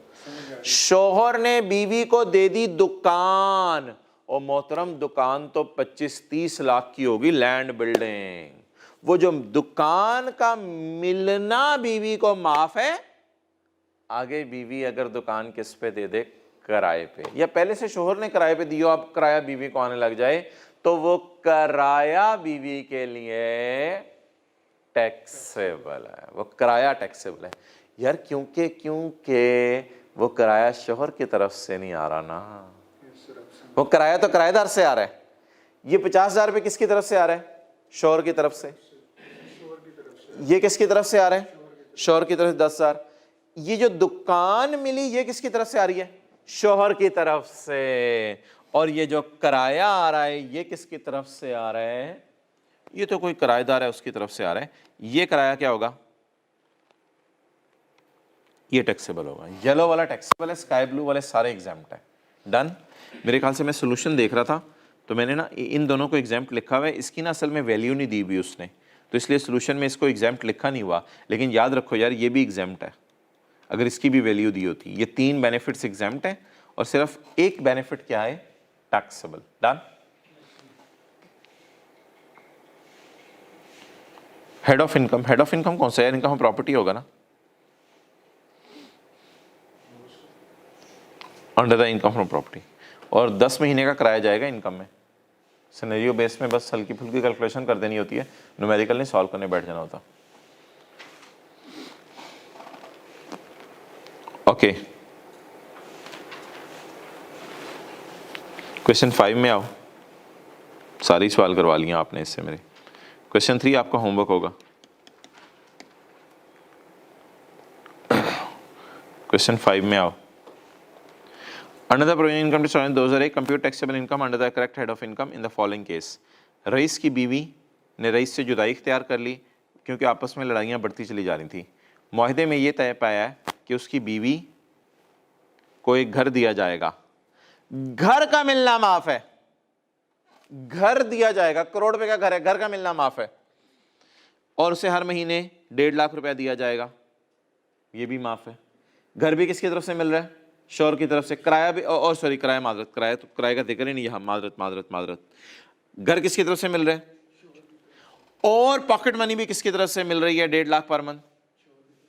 शोहर ने बीवी को दे दी दुकान, और मोहतरम दुकान तो 25-30 लाख की होगी, लैंड बिल्डिंग। वो जो दुकान का मिलना बीवी को माफ है। आगे बीवी अगर दुकान किस पे दे दे? किराए पे, या पहले से शोहर ने किराए पे दियो, अब किराया बीवी को आने लग जाए तो वो किराया बीवी के लिए टैक्सेबल है, वो किराया टैक्सेबल है। यार क्योंकि वो किराया शोहर की तरफ से नहीं आ रहा ना, वो किराया तो किराएदार से आ रहा है। ये 50,000 रुपये किसकी तरफ से आ रहा है? शोहर की तरफ से। ये किसकी तरफ से आ रहा है? शोहर की तरफ से 10,000। ये जो दुकान मिली ये किसकी तरफ से आ रही है? शोहर की तरफ से। और ये जो किराया आ रहा है ये किसकी तरफ से आ रहा है? ये तो कोई किराएदार है उसकी तरफ से आ रहा है। ये किराया क्या होगा? ये टैक्सेबल होगा। येलो वाला टैक्सेबल है, स्काई ब्लू वाले सारे एग्जाम्प्ट है। डन। मेरे ख्याल से मैं सोल्यूशन देख रहा था, तो मैंने ना इन दोनों को एग्जाम्प्ट लिखा हुआ है, इसकी ना असल में वैल्यू नहीं दी हुई उसने, तो इसलिए सोल्यूशन में इसको एग्जाम्प्ट लिखा नहीं हुआ। लेकिन याद रखो यार, ये भी एग्जाम्प्ट है, अगर इसकी भी वैल्यू दी होती। ये 3 बेनिफिट्स एग्जाम्प्ट है और सिर्फ एक बेनिफिट क्या है, taxable. Done. Head of income, head of income कौन सा है? इनकम प्रॉपर्टी होगा ना, under the income from property. और 10 महीने का कराया जाएगा इनकम में। सिनेरियो बेस में बस हल्की फुल्की कैलकुलेशन कर देनी होती है, न्यूमेरिकल नहीं सॉल्व करने बैठ जाना होता। ओके, क्वेश्चन 5 में आओ। सारी सवाल करवा लिया आपने इससे मेरे। क्वेश्चन 3 आपका होमवर्क होगा। क्वेश्चन 5 में आओ। Under the provision income tax 2001 compute taxable income under the correct head of income in the following case. Raees की बीवी ने रईस से जुदाई इख्तियार कर ली क्योंकि आपस में लड़ाइयाँ बढ़ती चली जा रही थी। मुआहदे में ये तय पाया है कि उसकी बीवी को एक घर दिया जाएगा, घर का मिलना माफ है, घर दिया जाएगा, करोड़ रुपए का घर है, घर का मिलना माफ है, और उसे हर महीने 1.5 लाख रुपया दिया जाएगा, ये भी माफ है। घर भी किसकी तरफ से मिल रहा है? शोहर की तरफ से। किराया भी, और सॉरी किराया, माजरत, किराया तो किराए का जिक्र ही नहीं यहाँ, माजरत। घर किसकी तरफ से मिल रहा है? और पॉकेट मनी भी किसकी तरफ से मिल रही है? 1.5 लाख पर मंथ,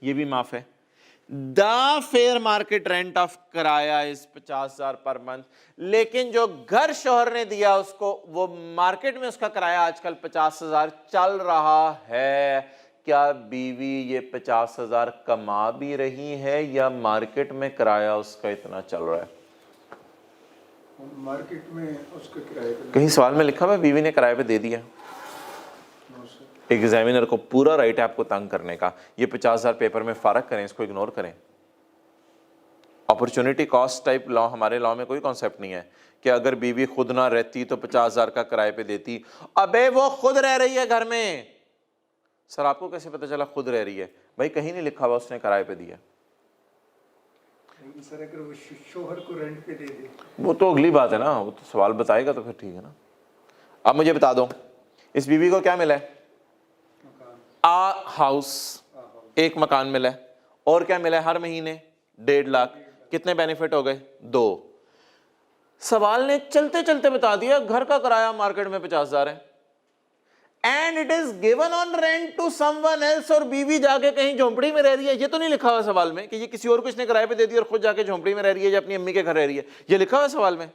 ये भी माफ है। The fair market rent of किराया इज 50,000 पर मंथ, लेकिन जो घर शोहर ने दिया उसको, वो मार्केट में उसका किराया आजकल 50,000 चल रहा है। क्या बीवी ये 50,000 कमा भी रही है या मार्केट में किराया उसका इतना चल रहा है? मार्केट में उसका किराए पे कहीं सवाल में लिखा हुआ है बीवी ने किराए पे दे दिया। एग्जामिनर को पूरा राइट है आपको तंग करने का। ये 50,000 पेपर में फारक करें, इसको इग्नोर करें। अपॉर्चुनिटी कॉस्ट टाइप लॉ, हमारे लॉ में कोई कॉन्सेप्ट नहीं है कि अगर बीवी खुद ना रहती तो 50,000 का किराए पे देती। अबे वो खुद रह रही है घर में। सर आपको कैसे पता चला खुद रह रही है? भाई कहीं नहीं लिखा हुआ उसने किराए पे दिया। सर अगर वो शोहर को रेंट पे दे दे, वो तो अगली बात है ना, वो तो सवाल बताएगा तो फिर ठीक है ना। अब मुझे बता दो, इस बीवी को क्या मिला है? आ हाउस, एक मकान मिला है, और क्या मिला है? हर महीने 1.5 लाख। कितने बेनिफिट हो गए? 2। सवाल ने चलते चलते बता दिया घर का किराया मार्केट में 50,000 है, and it is given on rent to someone else, और बीवी जाके कहीं झोंपड़ी में रह रही है। ये तो नहीं लिखा हुआ सवाल में कि ये किसी और को इसने किराए पे दे दिया और खुद जाके झोंपड़ी में रह रही है या अपनी अम्मी के घर रह रही है। ये लिखा हुआ सवाल में।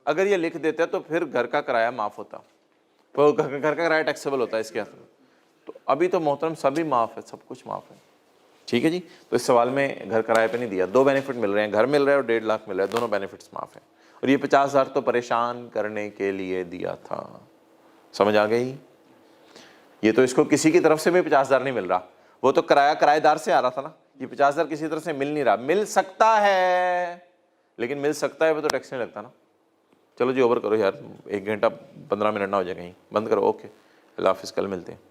अगर ये लिख देते तो फिर घर का किराया माफ होता, तो घर का किराया टैक्सेबल होता है इसके हाथ में। तो अभी तो मोहतरम सभी माफ है, सब कुछ माफ है। ठीक है जी। तो इस सवाल में घर किराए पे नहीं दिया। 2 बेनिफिट मिल रहे हैं, घर मिल रहा है और 1.5 लाख मिल रहा है, दोनों बेनिफिट्स माफ है। और ये 50,000 तो परेशान करने के लिए दिया था। समझ आ गई? ये तो इसको किसी की तरफ से भी 50,000 नहीं मिल रहा, वो तो किराएदार से आ रहा था ना। ये 50,000 किसी तरफ से मिल नहीं रहा। मिल सकता है, लेकिन मिल सकता है वो तो टैक्स नहीं लगता ना। चलो जी ओवर करो यार, 1 घंटा 15 मिनट ना हो जाए कहीं, बंद करो। ओके, अल्लाह हाफिज़, कल मिलते हैं।